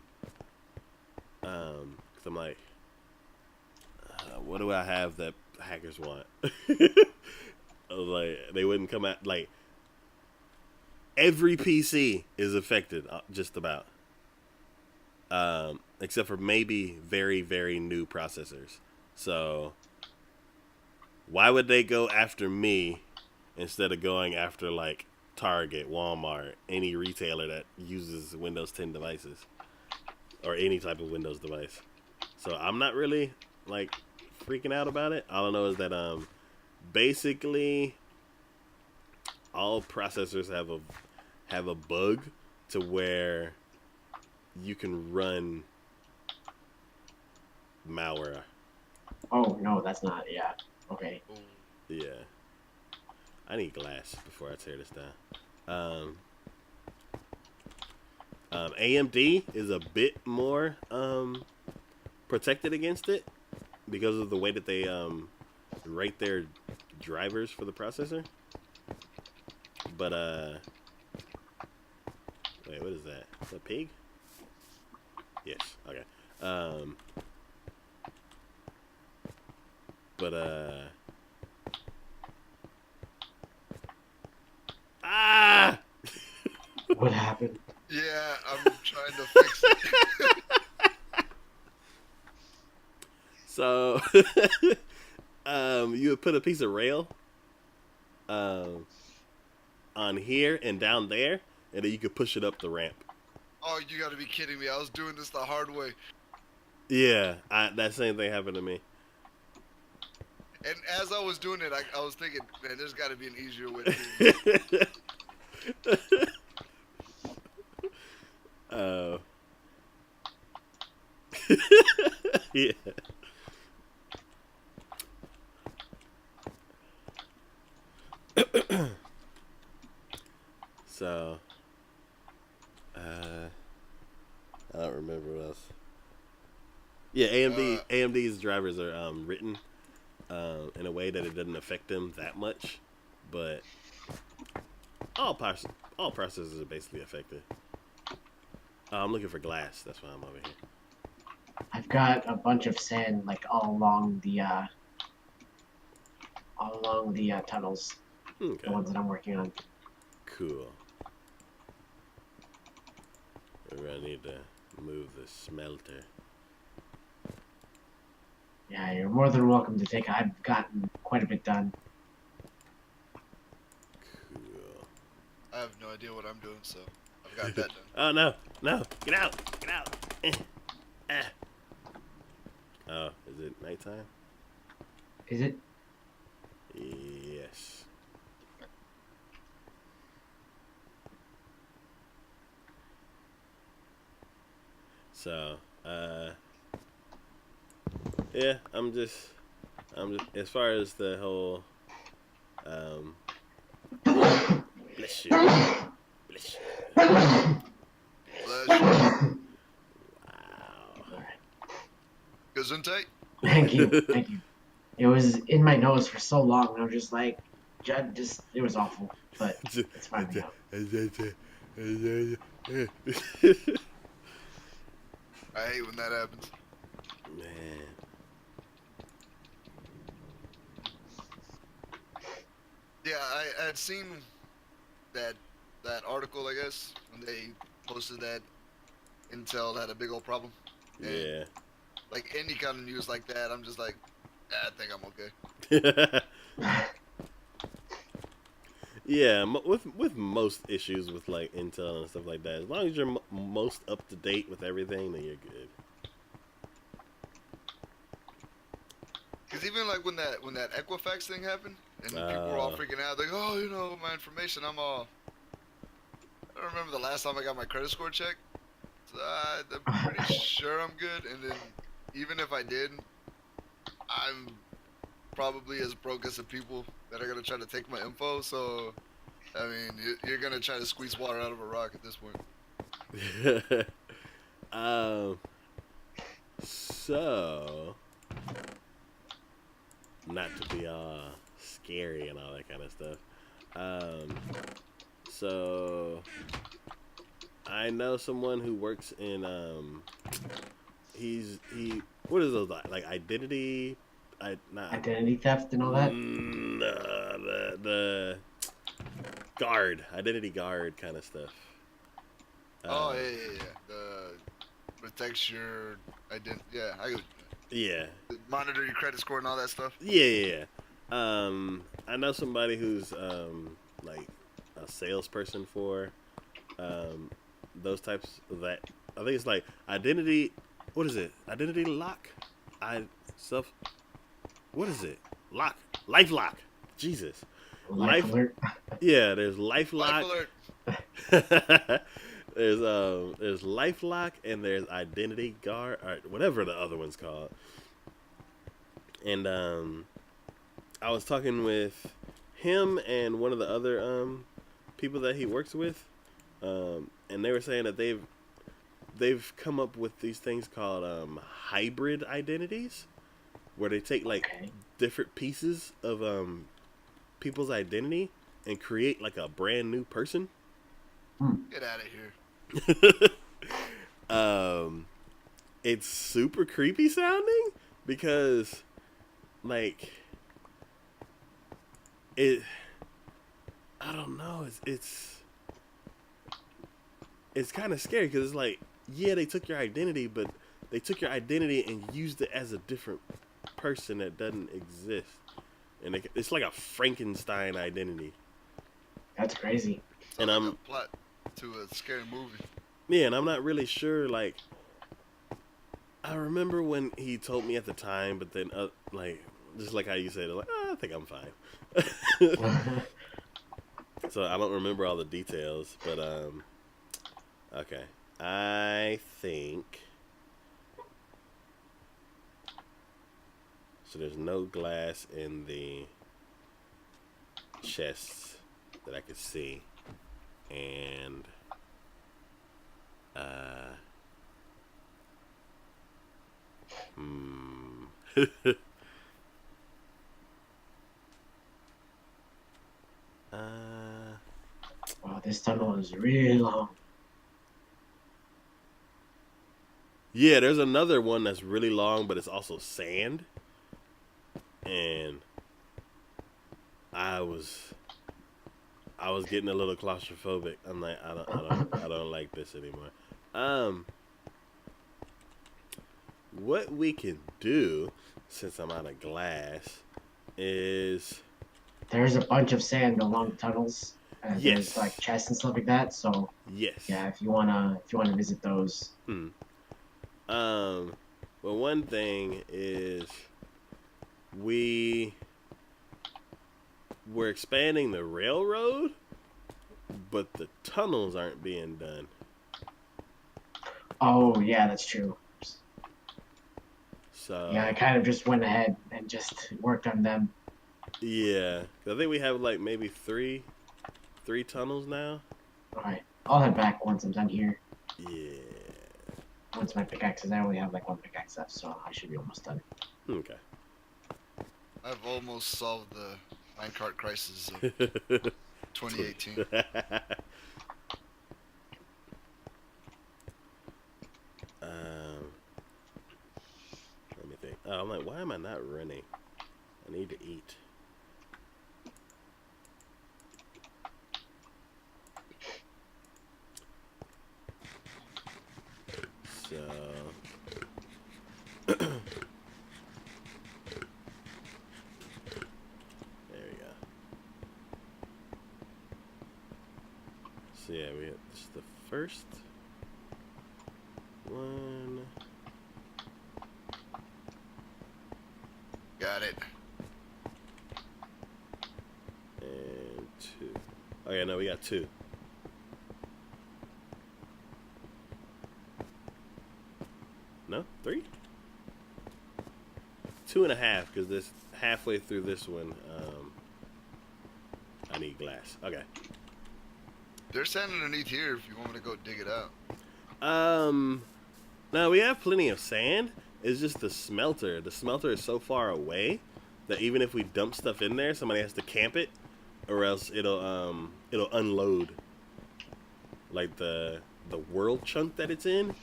Cause I'm like, what do I have that hackers want? I was like, they wouldn't come out like every PC is affected, just about, except for maybe very very new processors. So why would they go after me instead of going after like Target, Walmart, any retailer that uses Windows 10 devices or any type of Windows device? So I'm not really like freaking out about it. All I know is that basically all processors have a bug to where you can run malware. Oh no, that's not. Yeah. Okay. Yeah. I need glass before I tear this down. AMD is a bit more protected against it because of the way that they write their drivers for the processor. But Wait, what is that? Is that a pig? Yes. Okay. But ah. What happened? Yeah, I'm trying to fix it. So, you would put a piece of rail, on here and down there, and then you could push it up the ramp. Oh, you gotta be kidding me. I was doing this the hard way. Yeah, that same thing happened to me. And as I was doing it, I was thinking, man, there's gotta be an easier way to do this. Oh. Yeah. So, I don't remember what else. Yeah, AMD's drivers are written in a way that it doesn't affect them that much, but all processors are basically affected. I'm looking for glass. That's why I'm over here. I've got a bunch of sand like all along the tunnels. Okay. The ones that I'm working on. Cool. We're gonna need to move the smelter. Yeah, you're more than welcome to take. I've gotten quite a bit done. Cool. I have no idea what I'm doing, so I've got that done. Oh no! Get out! Get out! Oh, is it nighttime? Is it? Yes. So, yeah, I'm just, as far as the whole, bless you. Bless you. Wow. Gesundheit? Thank you. Thank you. It was in my nose for so long, and I'm just like, it was awful, but it's fine now. I hate when that happens. Man. Yeah, I had seen that article, I guess, when they posted that Intel had a big old problem. And Yeah. like any kind of news like that, I'm just like, I think I'm okay. Yeah, with most issues with like Intel and stuff like that, as long as you're most up to date with everything, then you're good. Cause even like when that Equifax thing happened, and people were all freaking out, like, oh, you know, my information, I don't remember the last time I got my credit score checked. So, I'm pretty sure I'm good. And then even if I did, I'm probably as broke as the people that are gonna try to take my info. So, I mean, you're gonna try to squeeze water out of a rock at this point. So, not to be all scary and all that kind of stuff. So I know someone who works in what is those like identity Identity theft and all that? The identity guard kind of stuff. Oh yeah. The protects your identity. Yeah, yeah. Monitor your credit score and all that stuff. Yeah. I know somebody who's like a salesperson for those types of that. I think it's like identity. What is it? Identity lock. What is it? LifeLock. Jesus. Life alert. Yeah, there's LifeLock. Life alert. There's LifeLock and there's Identity Guard or whatever the other one's called. And I was talking with him and one of the other people that he works with, and they were saying that they've come up with these things called hybrid identities, where they take like different pieces of people's identity and create like a brand new person. Get out of here. um, it's super creepy sounding because, like, it. I don't know. It's kind of scary because it's like, yeah, they took your identity, but they took your identity and used it as a different person that doesn't exist, and it's like a Frankenstein identity. That's crazy. And Sounds like a plot to a scary movie. yeah, and I'm not really sure. Like, I remember when he told me at the time, but then like just like how you said, like, I think I'm fine. So I don't remember all the details, but okay. I think so. There's no glass in the chests that I could see, and hmm. Wow, this tunnel is really long. Yeah, there's another one that's really long, but it's also sand, and I was getting a little claustrophobic. I'm like, I don't like this anymore. What we can do, since I'm out of glass, is There's a bunch of sand along the tunnels. There's like yes, chests and stuff like that. So yes. yeah, if you wanna visit those. Hmm. Well, one thing is we we're expanding the railroad, but the tunnels aren't being done. Oh yeah, that's true. So Yeah, I kind of just went ahead and just worked on them. yeah, I think we have like maybe three tunnels now. All right, I'll head back once I'm done here. Yeah. Once my pickaxes, I only have like one pickaxe left, so I should be almost done. Okay. I've almost solved the minecart crisis of 2018. Let me think. Oh, I'm like, why am I not running? I need to eat. So, there we go. So yeah, we have this is the first one. Got it. And two. Oh yeah, no, we got two. No, three? 2.5, because this halfway through this one, I need glass. Okay. There's sand underneath here if you want me to go dig it out. No, we have plenty of sand. It's just the smelter. The smelter is so far away that even if we dump stuff in there, somebody has to camp it, or else it'll unload. Like the world chunk that it's in.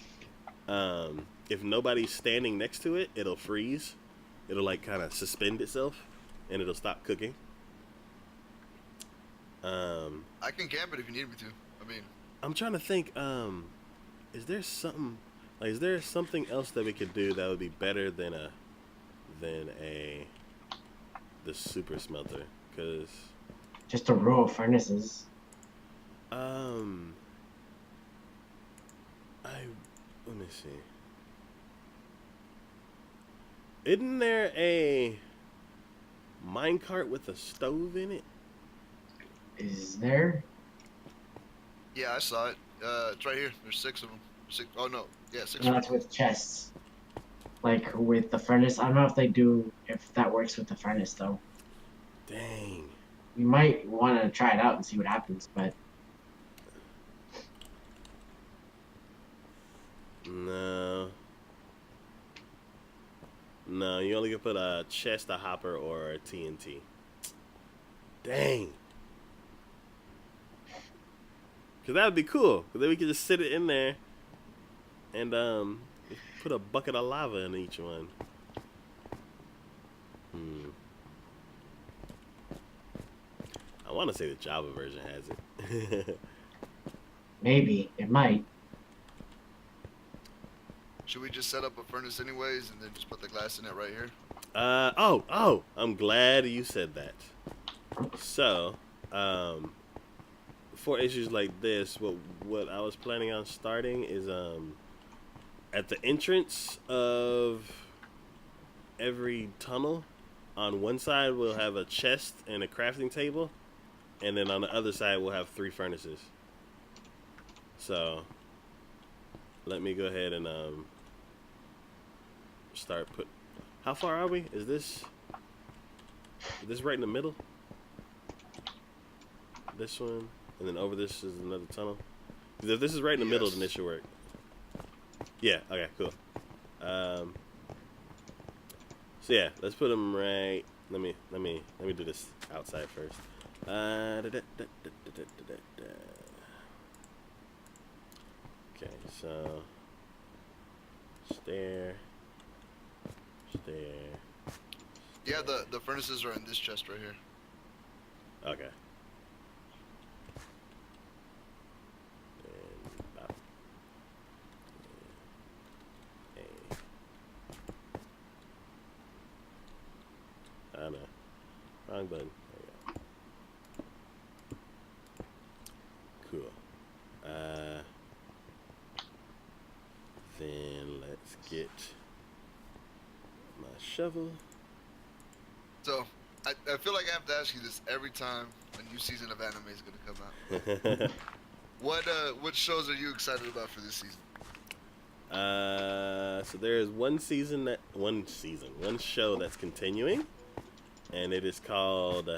If nobody's standing next to it, it'll freeze. It'll like kind of suspend itself, and it'll stop cooking. I can camp it if you need me to. I mean, I'm trying to think. Is there something like? Is there something else that we could do that would be better than the super smelter? Because Just a row of furnaces. let me see. Isn't there a minecart with a stove in it? Is there? yeah, I saw it. It's right here. There's 6 of them. Six. Oh no, yeah, 6. No, that's with chests. Like with the furnace. I don't know if that works with the furnace though. Dang. You might want to try it out and see what happens, but No. No, you only can put a chest, a hopper, or a TNT. Dang. Cause that would be cool. Cause then we could just sit it in there, and put a bucket of lava in each one. I want to say the Java version has it. Maybe it might. Should we just set up a furnace anyways, and then just put the glass in it right here? Oh, I'm glad you said that. So, for issues like this, what I was planning on starting is at the entrance of every tunnel, on one side we'll have a chest and a crafting table, and then on the other side we'll have 3 furnaces. So, let me go ahead and start put. How far are we? Is this right in the middle? This one, and then over this is another tunnel. If this is right in the middle, then this should work. Yeah. Okay. Cool. So yeah, let's put them right. Let me do this outside first. Okay. So stair. Yeah, the furnaces are in this chest right here. Okay. I know. Wrong button. There we go. Cool. Then let's get my shovel. So, I feel like I have to ask you this every time a new season of anime is going to come out. What shows are you excited about for this season? So there is one show that's continuing, and it is called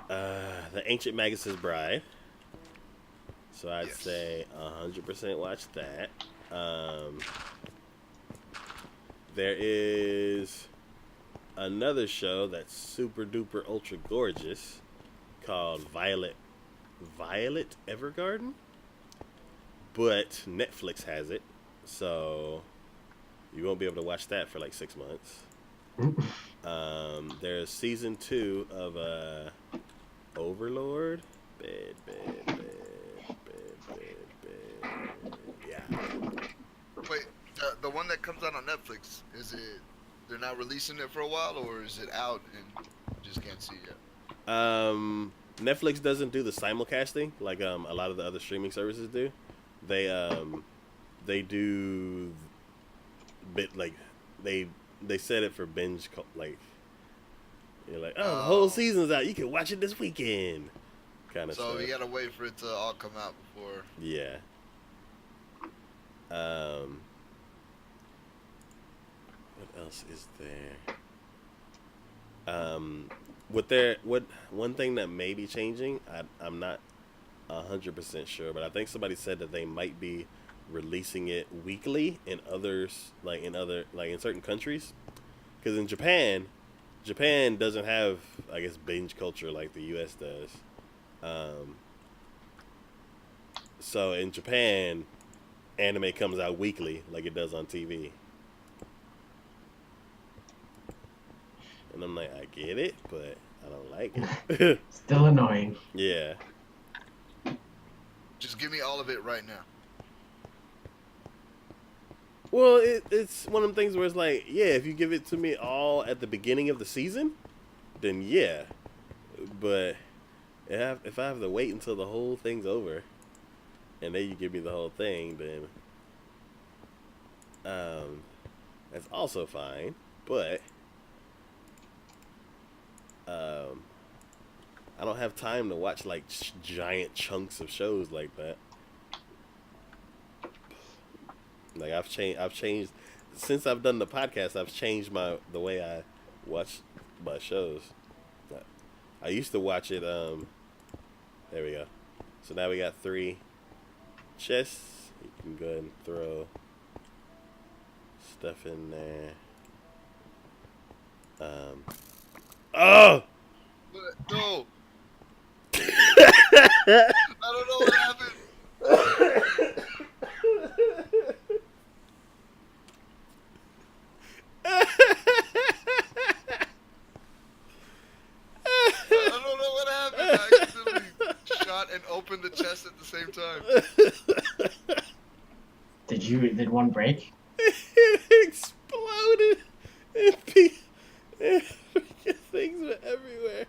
The Ancient Magus' Bride. So I'd say 100% watch that. There is another show that's super duper ultra gorgeous called Violet Evergarden, but Netflix has it, so you won't be able to watch that for like 6 months. There's season 2 of Overlord. Bed. Yeah. Wait, the one that comes out on Netflix, is it, they're not releasing it for a while, or is it out and you just can't see it yet? Netflix doesn't do the simulcasting like a lot of the other streaming services do. They do bit like they set it for binge, like you're like, oh, the whole season's out, you can watch it this weekend kind of stuff. So you gotta wait for it to all come out before. Yeah. What else is there? One thing that may be changing, I'm not 100% sure, but I think somebody said that they might be releasing it weekly in others, in certain countries, because in Japan doesn't have, I guess, binge culture like the U.S. does. So in Japan, anime comes out weekly like it does on TV. And I'm like, I get it, but I don't like it. Still annoying. Yeah. Just give me all of it right now. Well, it's one of them things where it's like, yeah, if you give it to me all at the beginning of the season, then yeah. But if I have to wait until the whole thing's over, and then you give me the whole thing, then that's also fine. But I don't have time to watch like giant chunks of shows like that. Like I've changed since I've done the podcast. I've changed the way I watch my shows. I used to watch it. There we go. So now we got 3 chests. You can go ahead and throw stuff in there. Oh! No! shot and opened the chest at the same time. Did one break? It exploded. And freaking things were everywhere.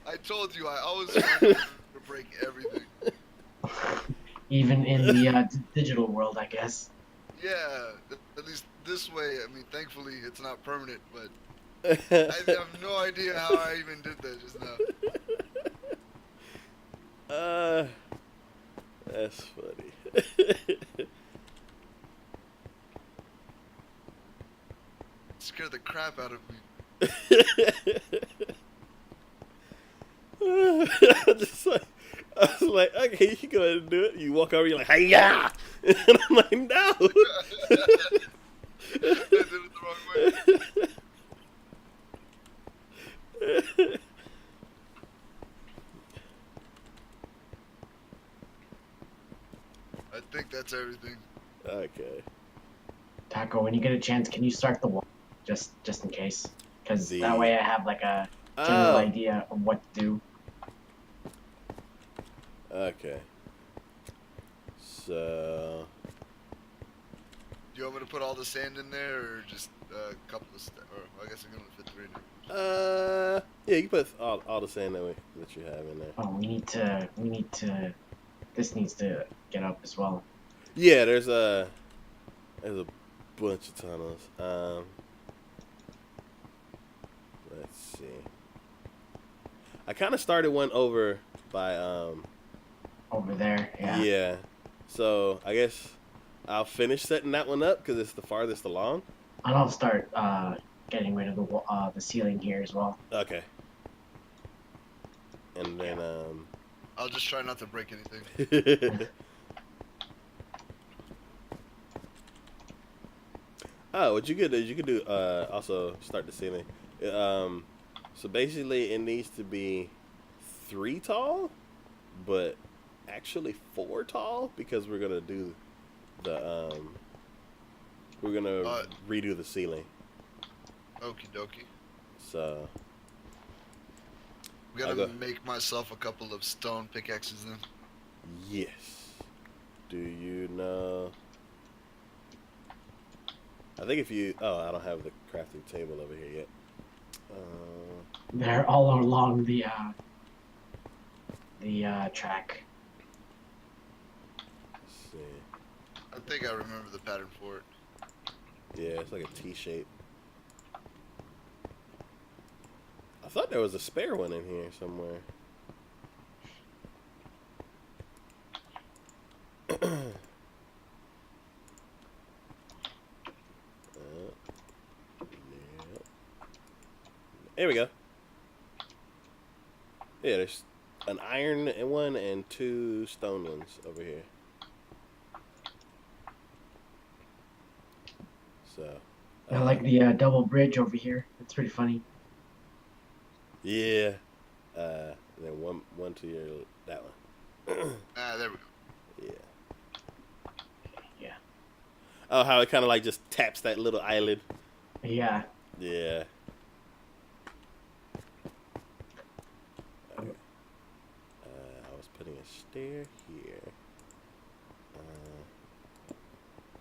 I told you, I always find to break everything. Even in the digital world, I guess. Yeah, at least this way. I mean, thankfully it's not permanent, but I have no idea how I even did that just now. That's funny. Scared the crap out of me. I was like, okay, you can go ahead and do it. You walk over, you're like, hi-ya! And I'm like, no! I did it the wrong way. I think that's everything. Okay. Taco, when you get a chance, can you start the wall? Just in case. Because that way I have like a general idea of what to do. Okay. So... Do you want me to put all the sand in there, or just a couple of... Or I guess I'm going to fit 3 in there. Yeah, you put all the sand that you have in there. Oh, we need to... This needs to get up as well. Yeah, there's a bunch of tunnels. Let's see. I kind of started one over by Over there, yeah. Yeah. So I guess I'll finish setting that one up because it's the farthest along. And I'll start getting rid of the ceiling here as well. Okay. And then I'll just try not to break anything. Oh, what you could do is you could do also start the ceiling. So basically it needs to be 3 tall, but actually 4 tall because we're gonna do the we're gonna redo the ceiling. Okie dokie. So I'm gonna make myself a couple of stone pickaxes then. yes. Do you know? I think if you... Oh, I don't have the crafting table over here yet. They're all along the track. Let's see. I think I remember the pattern for it. Yeah, it's like a T shape. I thought there was a spare one in here somewhere. There we go. Yeah, there's an iron one and 2 stone ones over here. So. I like the double bridge over here. It's pretty funny. Yeah. Then one to your that one. There we go. Yeah. Yeah. Oh, how it kind of like just taps that little island. Yeah. Yeah. Okay. I was putting a stair here.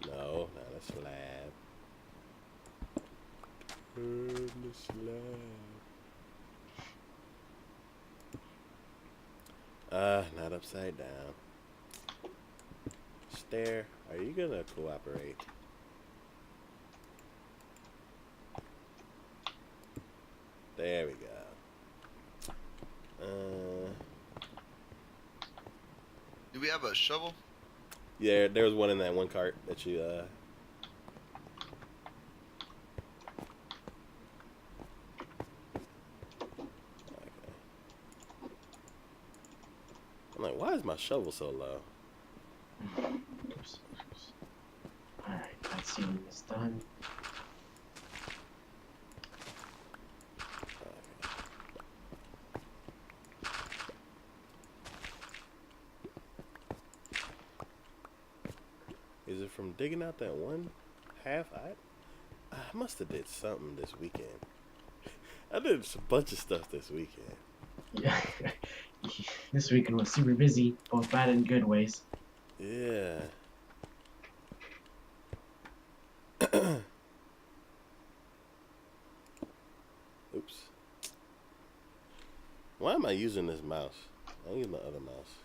No, not a slab. Turn the slab. Not upside down. Stair, are you gonna cooperate? There we go. Do we have a shovel? Yeah, there was one in that one cart that you Okay. I'm like, why is my shovel so low? Oops. Alright, that ceiling is done. Is it from digging out that one half? I must have did something this weekend. I did a bunch of stuff this weekend. Yeah. This weekend was super busy, both bad and good ways. Yeah. Oops. Why am I using this mouse? I'm using the other mouse.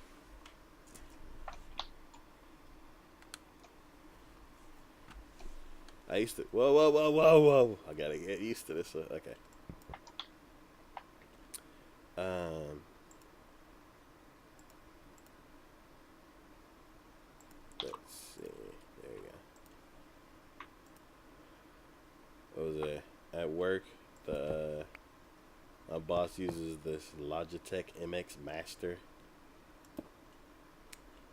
I used to. Whoa. I gotta get used to this. Okay. Let's see. There you go. What was it? At work, my boss uses this Logitech MX Master.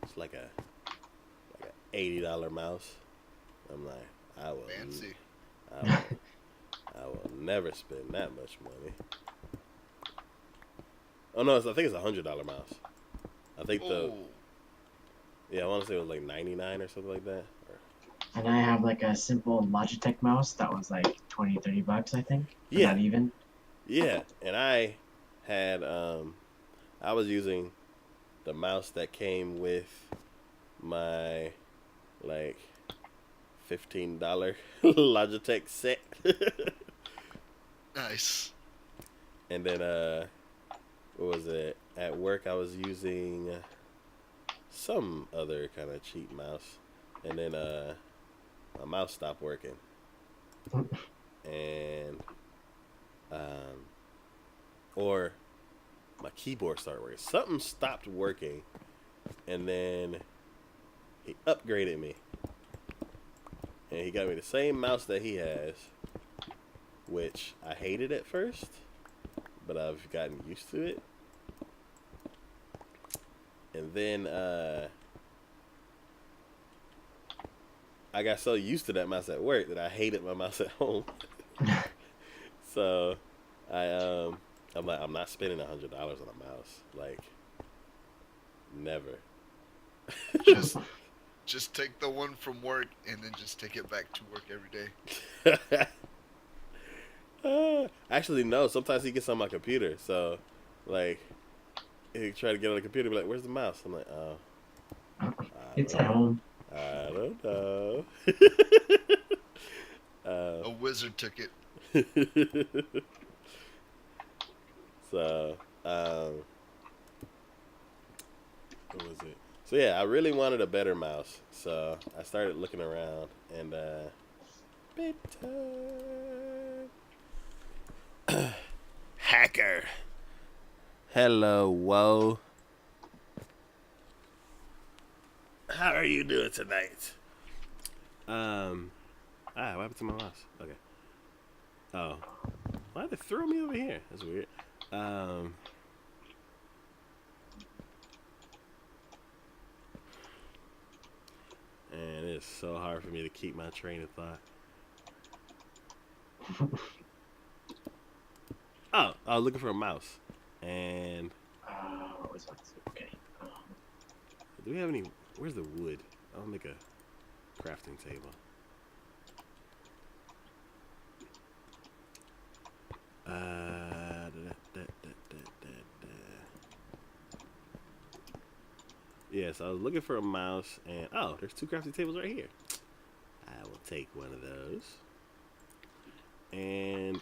It's like a $80 mouse. I'm like, Fancy. I will never spend that much money. Oh no, I think it's $100 mouse. I think I want to say it was like 99 or something like that. And I have like a simple Logitech mouse that was like $20-$30, I think. Yeah. Not even. Yeah, and I had I was using the mouse that came with my like $15 Logitech set. Nice. And then what was it? At work I was using some other kind of cheap mouse. And then my mouse stopped working. And or my keyboard started working. Something stopped working, and then he upgraded me, and he got me the same mouse that he has, which I hated at first, but I've gotten used to it. And then I got so used to that mouse at work that I hated my mouse at home. So I'm like, I'm not spending $100 on a mouse. Like, never. Just take the one from work and then just take it back to work every day. Actually, no. Sometimes he gets on my computer. So, like, he try to get on the computer, be like, "Where's the mouse?" I'm like, "Oh, It's at home." I don't know." A wizard took it. So, what was it? So yeah, I really wanted a better mouse. So I started looking around, and hacker. Hello, whoa. How are you doing tonight? What happened to my mouse? Okay. Oh. Why'd they throw me over here? That's weird. And it's so hard for me to keep my train of thought. Oh, I was looking for a mouse. And What was that? Okay. do we have any? Where's the wood? I'll make a crafting table. Yes, I was looking for a mouse, and oh, there's 2 crafting tables right here. I will take one of those. And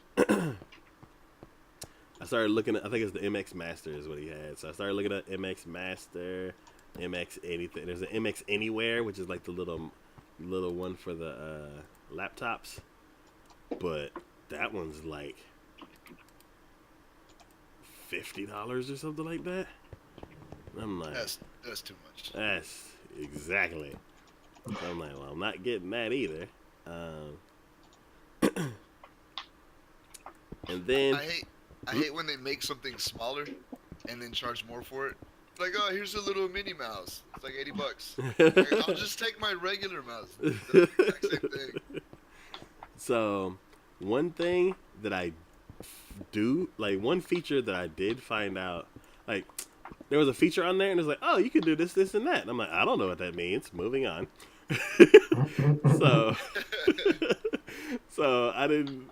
I started looking at, I think it's the MX Master is what he had. So I started looking at MX Master, MX anything. There's an MX Anywhere, which is like the little one for the laptops. But that one's like $50 or something like that. I'm like, That's too much. That's exactly. So I'm like, well, I'm not getting that either. And then I hate when they make something smaller and then charge more for it. Like, oh, here's a little mini mouse. It's like $80. Like, I'll just take my regular mouse. It's the exact same thing. So, one thing that I do, like one feature that I did find out, like there was a feature on there and it's like, oh, you can do this, this, and that. And I'm like, I don't know what that means. Moving on. So I didn't.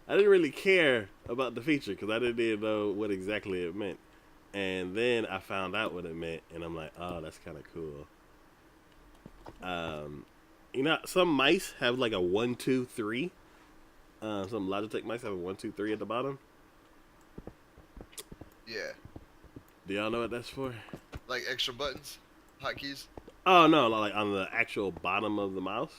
I didn't really care about the feature because I didn't even know what exactly it meant. And then I found out what it meant, and I'm like, oh, that's kind of cool. You know, some mice have like a 1, 2, 3. Some Logitech mice have a 1, 2, 3 at the bottom. Yeah. Do y'all know what that's for? Like extra buttons, hotkeys. Oh no, like on the actual bottom of the mouse,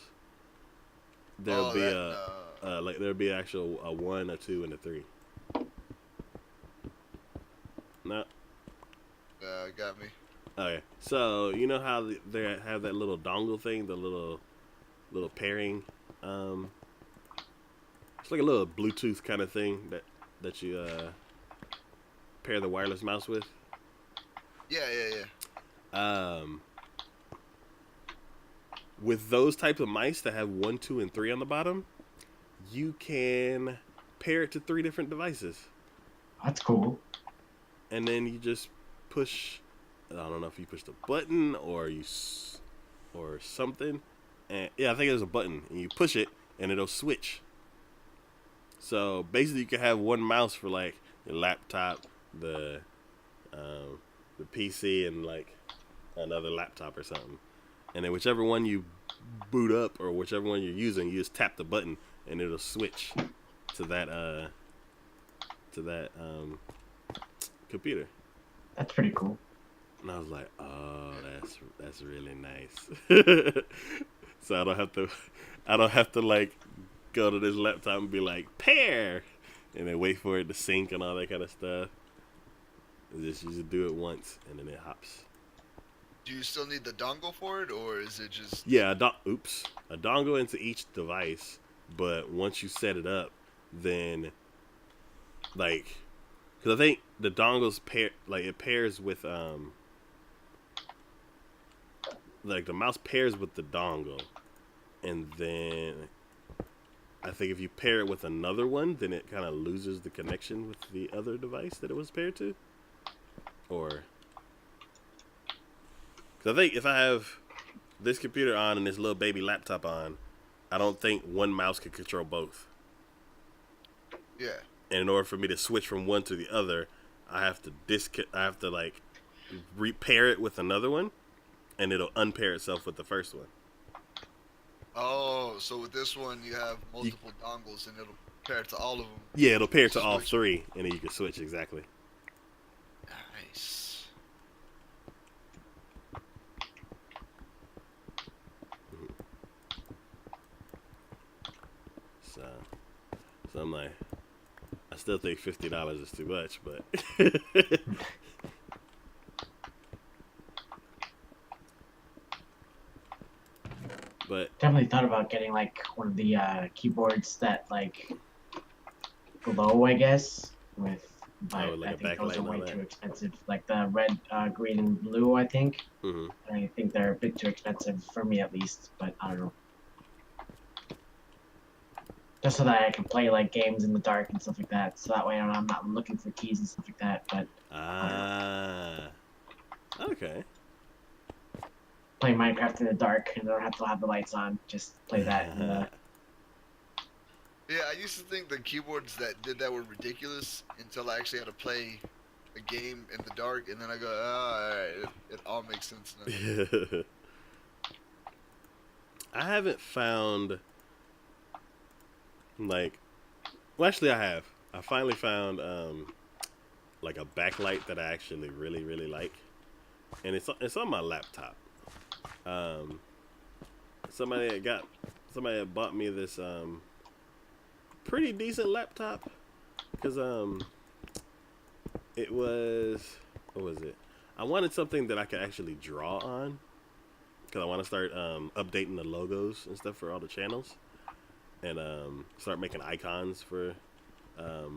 there'll Oh, be that like there'll be actual a 1, a 2, and a 3. No. Got me. Okay. So you know how they have that little dongle thing, the little pairing. It's like a little Bluetooth kind of thing that you pair the wireless mouse with. Yeah. With those types of mice that have 1, 2, and 3 on the bottom, you can pair it to 3 different devices. That's cool. And then you just push. I don't know if you push the button or or something. And yeah, I think there's a button, and you push it, and it'll switch. So basically, you can have one mouse for like your laptop, the PC, and like another laptop or something. And then whichever one you boot up or whichever one you're using, you just tap the button, and it'll switch to that computer. That's pretty cool. And I was like, oh, that's really nice. So I don't have to like go to this laptop and be like pair, and then wait for it to sync and all that kind of stuff. You just do it once and then it hops. Do you still need the dongle for it, or is it just? Yeah, a dongle into each device. But once you set it up, then like, because I think the dongles it pairs with like the mouse pairs with the dongle, and then I think if you pair it with another one, then it kind of loses the connection with the other device that it was paired to. Or, because I think if I have this computer on and this little baby laptop on, I don't think one mouse can control both. Yeah. And in order for me to switch from one to the other, I have to like repair it with another one, and it'll unpair itself with the first one. Oh, so with this one you have multiple dongles, and it'll pair to all of them. Yeah, it'll pair to all 3, and then you can switch exactly. Nice. So I'm like, I still think $50 is too much, but but Definitely thought about getting like one of the keyboards that like glow, I guess, but like I a think those backlight are and all way that. too expensive. Like the red, green, and blue, I think. Mm-hmm. I think they're a bit too expensive for me, at least. But I don't know. Just so that I can play like games in the dark and stuff like that. So that way I'm not looking for keys and stuff like that. But Okay. play Minecraft in the dark and I don't have to have the lights on. Just play that. Yeah, I used to think the keyboards that did that were ridiculous until I actually had to play a game in the dark, and then I go, oh, alright, it all makes sense now. I haven't found like, well, actually I have. I finally found like a backlight that I actually really really like, and it's on my laptop. Somebody had bought me this pretty decent laptop, because it was, what was it? I wanted something that I could actually draw on, because I want to start updating the logos and stuff for all the channels, and start making icons for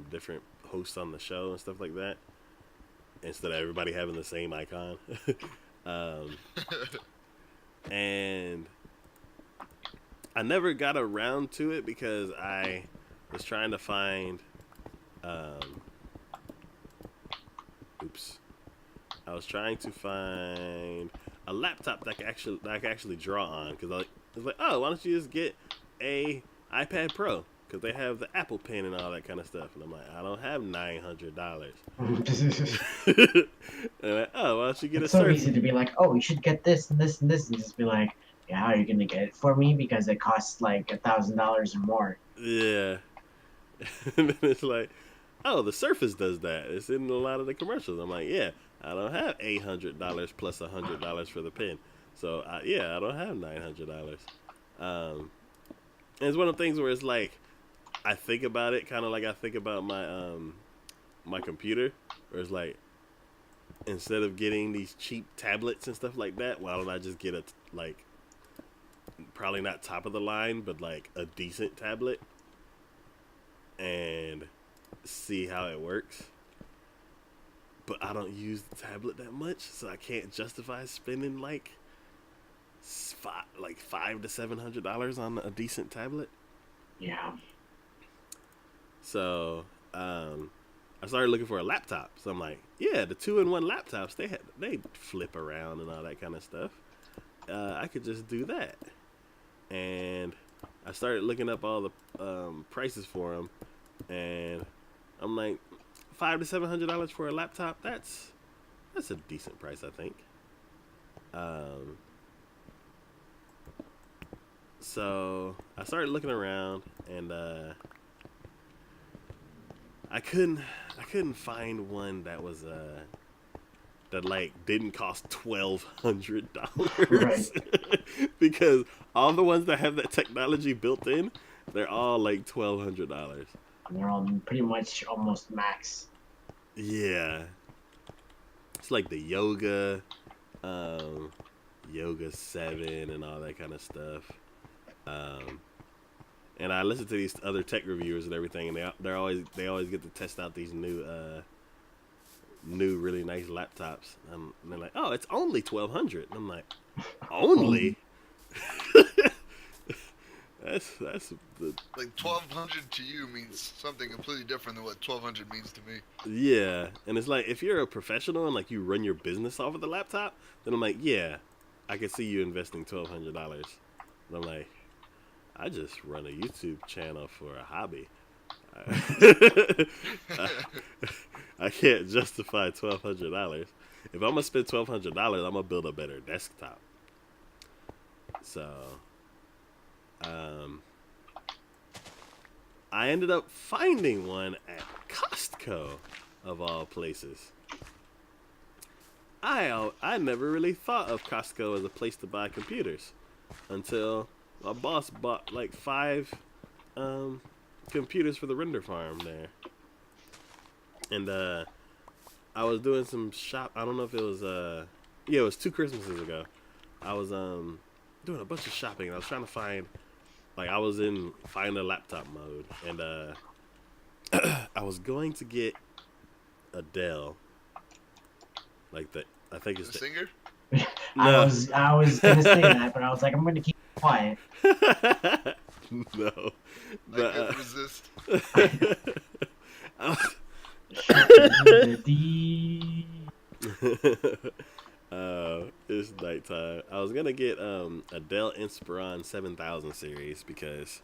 different hosts on the show and stuff like that, instead of everybody having the same icon. And I never got around to it because I was trying to find I was trying to find a laptop that I could actually draw on, because I was like, oh, why don't you just get a iPad Pro? because they have the Apple Pen and all that kind of stuff. And I'm like, I don't have $900. And I'm like, oh, why don't you get a It's so Surface? easy to be like, oh, you should get this and this and this, and just be like, yeah, how are you gonna get it for me? Because it costs like $1,000 or more. Yeah. And then it's like, oh, the Surface does that. It's in a lot of the commercials. I'm like, yeah, I don't have $800 plus $100 for the pen. So, yeah, I don't have $900. And it's one of the things where it's like, I think about it kind of like I think about my computer, where it's like, instead of getting these cheap tablets and stuff like that, why don't I just get like, probably not top of the line, but like a decent tablet and see how it works. But I don't use the tablet that much, so I can't justify spending like $500 to $700 on a decent tablet. Yeah. So I started looking for a laptop. So I'm like, yeah, the 2-in-1 laptops, they flip around and all that kind of stuff. I could just do that. And I started looking up all the prices for them, and I'm like, $500 to $700 for a laptop. That's a decent price, I think. So I started looking around, and I couldn't find one that was that like didn't cost $1,200. Right. Because all the ones that have that technology built in, they're all like $1,200. They're all pretty much almost max. Yeah, it's like the Yoga 7 and all that kind of stuff. And I listen to these other tech reviewers and everything, and they always get to test out these new really nice laptops. And they're like, oh, it's only $1,200. And I'm like, only? that's the Like 1,200 to you means something completely different than what 1,200 means to me. yeah. And it's like, if you're a professional and like you run your business off of the laptop, then I'm like, yeah, I could see you investing $1,200. And I'm like, I just run a YouTube channel for a hobby. I can't justify $1,200. If I'm gonna spend $1,200, I'm gonna build a better desktop. So, I ended up finding one at Costco, of all places. I never really thought of Costco as a place to buy computers until my boss bought like 5 computers for the render farm there. And I was doing some shop. I don't know if it was yeah, it was 2 Christmases ago. I was doing a bunch of shopping, and I was trying to find, like, I was in find a laptop mode, and I was going to get a Dell, like I think it's The singer? No. I was gonna say that, but I was like, I'm gonna keep quiet. No, I but couldn't resist. It's nighttime. I was gonna get a Dell Inspiron 7000 series because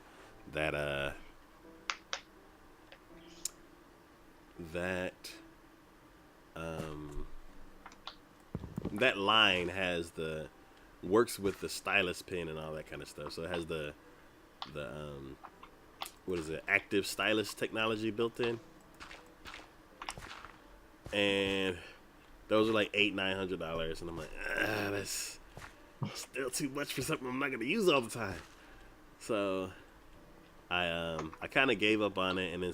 that that line has works with the stylus pen and all that kind of stuff. So it has the what is it, active stylus technology built in, and those are like $800-900, and I'm like, that's still too much for something I'm not gonna use all the time. So I kind of gave up on it, and then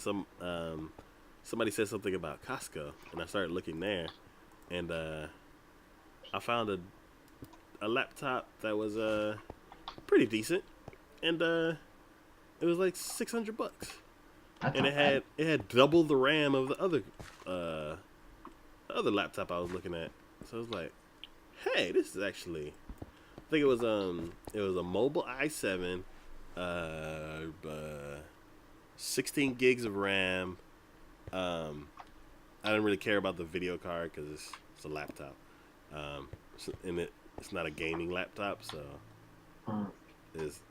somebody said something about Costco, and I started looking there, and I found a laptop that was pretty decent, and it was like $600, and it had double the RAM of the other laptop I was looking at. So I was like, hey, this is actually, I think it was a mobile i7, 16 gigs of RAM. I didn't really care about the video card because it's a laptop, and it's not a gaming laptop, so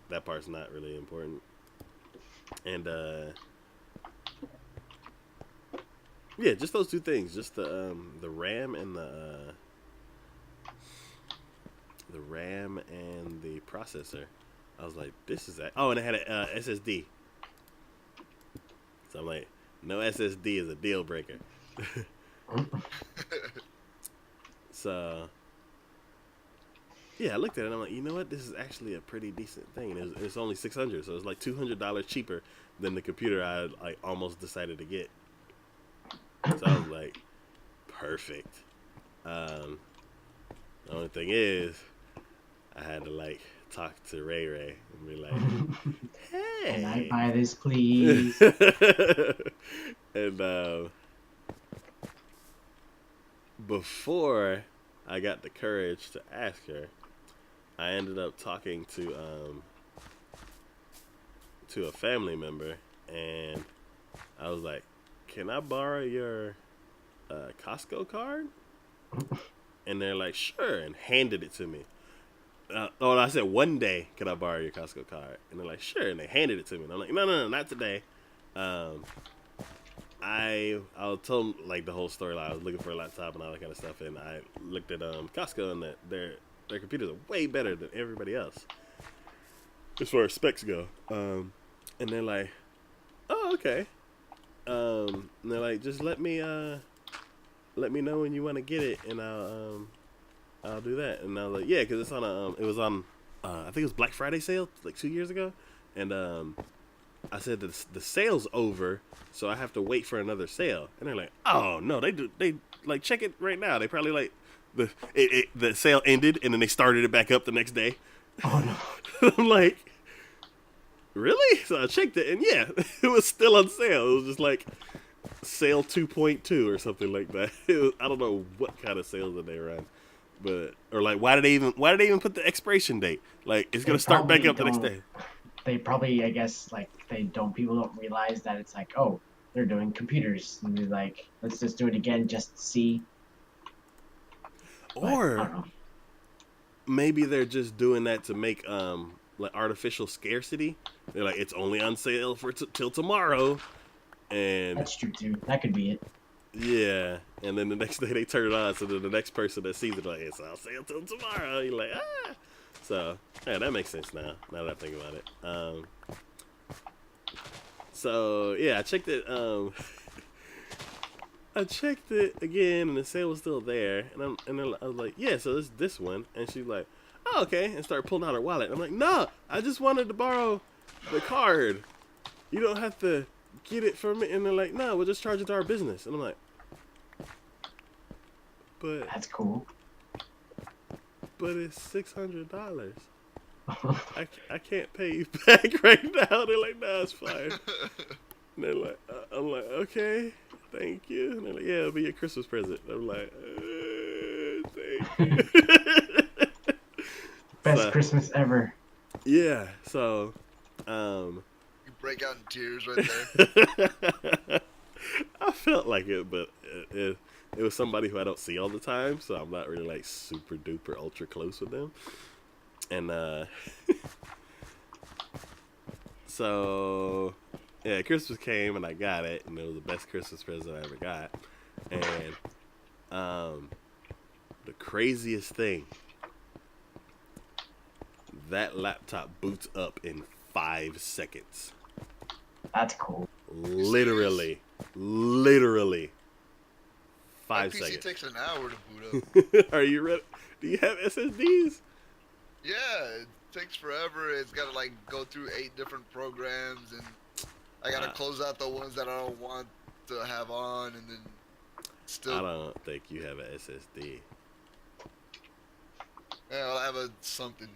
that part's not really important. And yeah, just those two things, just the RAM and the processor. I was like, this is that. Oh, and it had a SSD. So I'm like, no SSD is a deal breaker. So yeah, I looked at it and I'm like, you know what? This is actually a pretty decent thing. And it's only $600, so it's like $200 cheaper than the computer I like almost decided to get. So I was like, perfect. The only thing is, I had to like talk to Ray Ray and be like, hey, Can I buy this, please? And before I got the courage to ask her, I ended up talking to a family member, and I was like, can I borrow your Costco card? And they're like, sure, and handed it to me. I said, one day, can I borrow your Costco card? And they're like, sure, and they handed it to me. And I'm like, no, not today. I told them like the whole story. Like, I was looking for a laptop and all that kind of stuff, and I looked at Costco, and their computers are way better than everybody else as far as specs go. And they're like, oh, okay. And they're like, just let me know when you want to get it, and I'll do that. And I was like, yeah, because it's on it was on I think it was Black Friday sale like 2 years ago, and I said that the sale's over, so I have to wait for another sale. And they're like, oh no, they like check it right now. They probably like the sale ended and then they started it back up the next day. Oh no. I'm like, really? So I checked it, and yeah, it was still on sale. It was just like sale 2.2 or something like that. I don't know what kind of sales that they run, but or like why did they even put the expiration date? Like it's gonna start back up the next day. They probably, I guess, like people don't realize that it's like, oh, they're doing computers, and they're like, let's just do it again just to see. Or I don't know. Maybe they're just doing that to make like artificial scarcity. They're like, it's only on sale for till tomorrow, and That's true too. That could be it. yeah. And then the next day they turn it on, so then the next person that sees it like, it's on sale till tomorrow. You're like, ah. So yeah, that makes sense now. Now that I think about it. So yeah, I checked it. I checked it again, and the sale was still there. And then I was like, yeah, so it's this one. And she's like, oh, okay, and started pulling out her wallet. And I'm like, no, I just wanted to borrow the card. You don't have to get it from me. And they're like, no, we'll just charge it to our business. And I'm like, but That's cool. but it's $600. I can't pay you back right now. They're like, no, it's fine. And they're like, I'm like, okay, thank you. And they're like, yeah, it'll be your Christmas present. I'm like, thank you. Best Christmas ever. Yeah, so You break out in tears right there. I felt like it, but it was somebody who I don't see all the time, so I'm not really like super duper ultra close with them. And so yeah, Christmas came and I got it, and it was the best Christmas present I ever got. And the craziest thing, that laptop boots up in 5 seconds. That's cool. Literally 5 PC seconds. takes an hour to boot up. Are you ready? Do you have SSDs? Yeah, it takes forever. It's got to like go through 8 different programs, and I got to close out the ones that I don't want to have on, and then still. I don't think you have an SSD. Yeah, I'll have a something.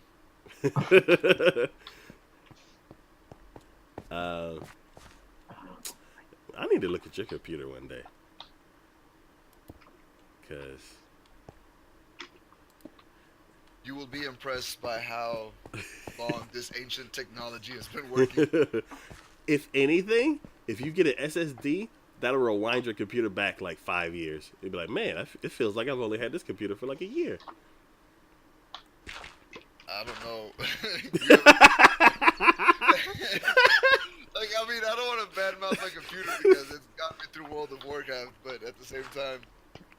I need to look at your computer one day, cause You will be impressed by how long this ancient technology has been working. if anything, if you get an SSD, that'll rewind your computer back like 5 years. You'd be like, man, it feels like I've only had this computer for like a year. I don't know. Like, I mean, I don't want to badmouth my computer because it's got me through World of Warcraft, but at the same time,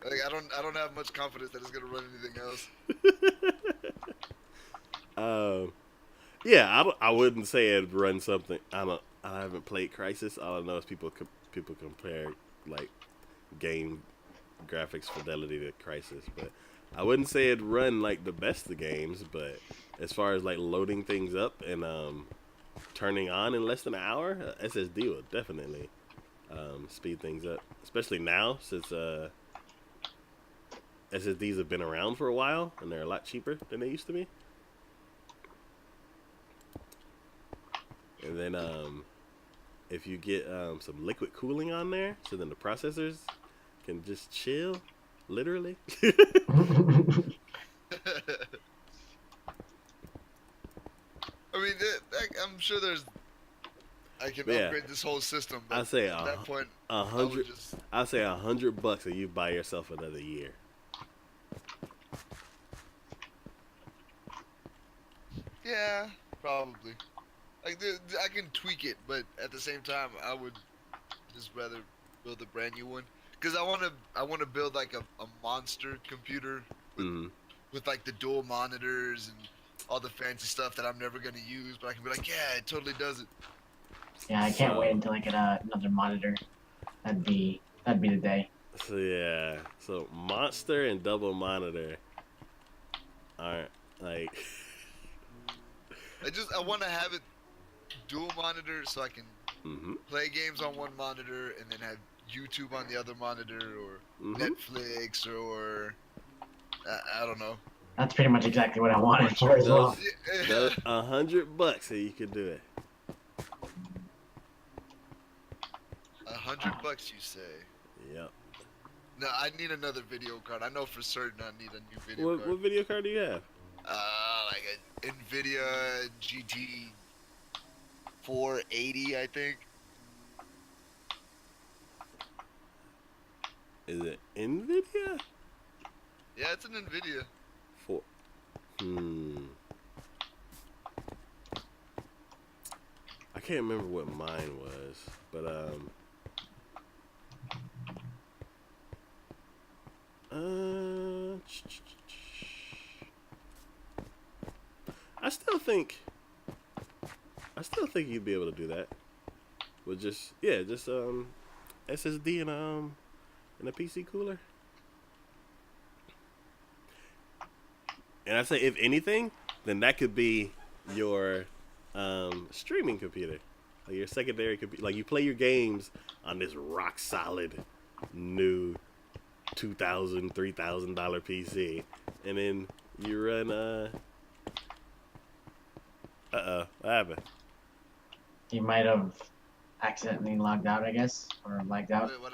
like, I don't have much confidence that it's gonna run anything else. Yeah, I wouldn't say it'd run something. I haven't played Crisis. All I know is people compare like game graphics fidelity to Crisis, but I wouldn't say it'd run like the best of games. But as far as like loading things up and turning on in less than an hour, SSD will definitely speed things up, especially now since SSDs have been around for a while and they're a lot cheaper than they used to be. And then if you get some liquid cooling on there, so then the processors can just chill, literally. I mean, I'm sure I can Yeah. upgrade this whole system, but I say at that point, $100. I say $100, and you buy yourself another year. Yeah, probably. Like, I can tweak it, but at the same time, I would just rather build a brand new one because I want to build like a monster computer with like the dual monitors and all the fancy stuff that I'm never gonna use, but I can be like, yeah, it totally does it. Yeah, I can't wait until I get another monitor. That'd be the day. So yeah, so monster and double monitor aren't like. I want to have it dual monitor so I can play games on one monitor and then have YouTube on the other monitor or Netflix or I don't know. That's pretty much exactly what I wanted for as well. $100 and you can do it. $100, you say? Yep. No, I need another video card. I know for certain I need a new video card. What video card do you have? Like a NVIDIA GT 480, I think. Is it NVIDIA? Yeah, it's an NVIDIA. I can't remember what mine was, but I still think you'd be able to do that with just SSD and a PC cooler. And I say, if anything, then that could be your streaming computer, like your secondary computer. Like you play your games on this rock solid new $2,000, $3,000 PC, and then you run what happened? You might have accidentally logged out, I guess, or lagged out. Wait, what?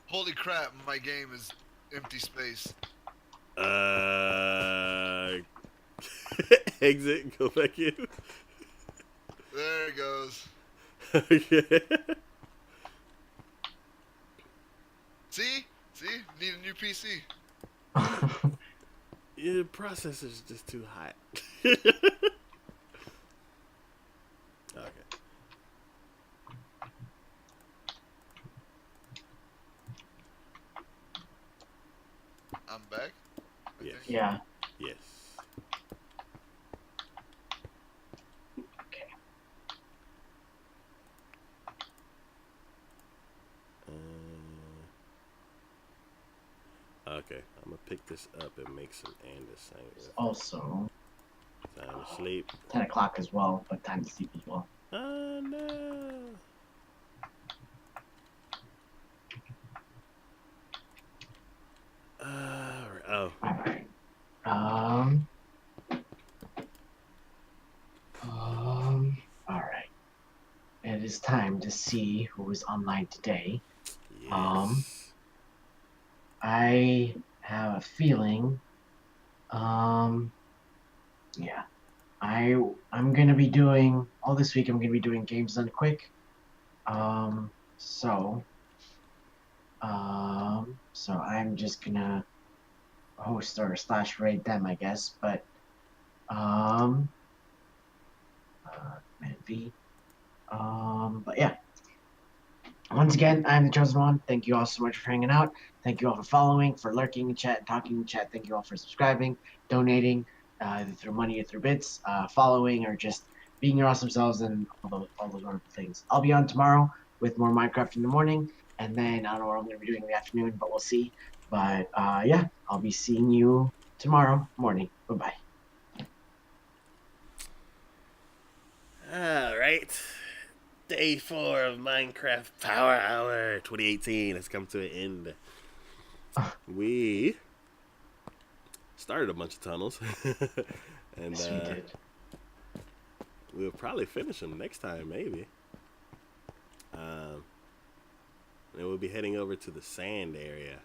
Holy crap! My game is empty space. Exit, go back in. There it goes. Okay. See? Need a new PC. Your processor's just too hot. Okay. I'm back. Yes. Yeah. Yes. Okay. Okay. I'm gonna pick this up and make some andesite. It's also Time to sleep. 10 o'clock as well, but time to sleep as well. Oh no. Oh. Alright. Alright. It is time to see who is online today. Yes. I have a feeling, yeah. I'm gonna be doing, all this week I'm gonna be doing games done quick. So I'm just gonna host or slash raid them, I guess, but, man, V. But yeah, once again, I'm the chosen one. Thank you all so much for hanging out. Thank you all for following, for lurking in chat, talking in chat. Thank you all for subscribing, donating, either through money or through bits, following, or just being your awesome selves and all those wonderful things. I'll be on tomorrow with more Minecraft in the morning, and then I don't know what I'm going to be doing in the afternoon, but we'll see. But yeah, I'll be seeing you tomorrow morning. Bye bye. All right. Day 4 of Minecraft Power Hour 2018 has come to an end. We started a bunch of tunnels. And Yes, we did. we'll probably finish them next time, maybe. And we'll be heading over to the sand area.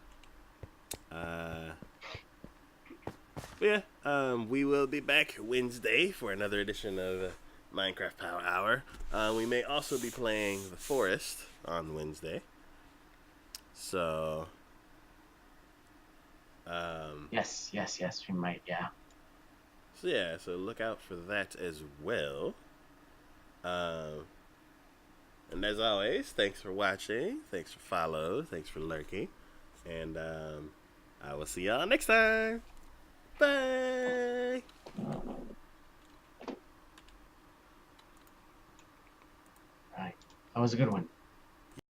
We will be back Wednesday for another edition of Minecraft Power Hour. We may also be playing The Forest on Wednesday. So, Yes, we might, yeah. So look out for that as well. And as always, thanks for watching, thanks for follow, thanks for lurking, and I will see y'all next time. Bye. Right. That was a good one.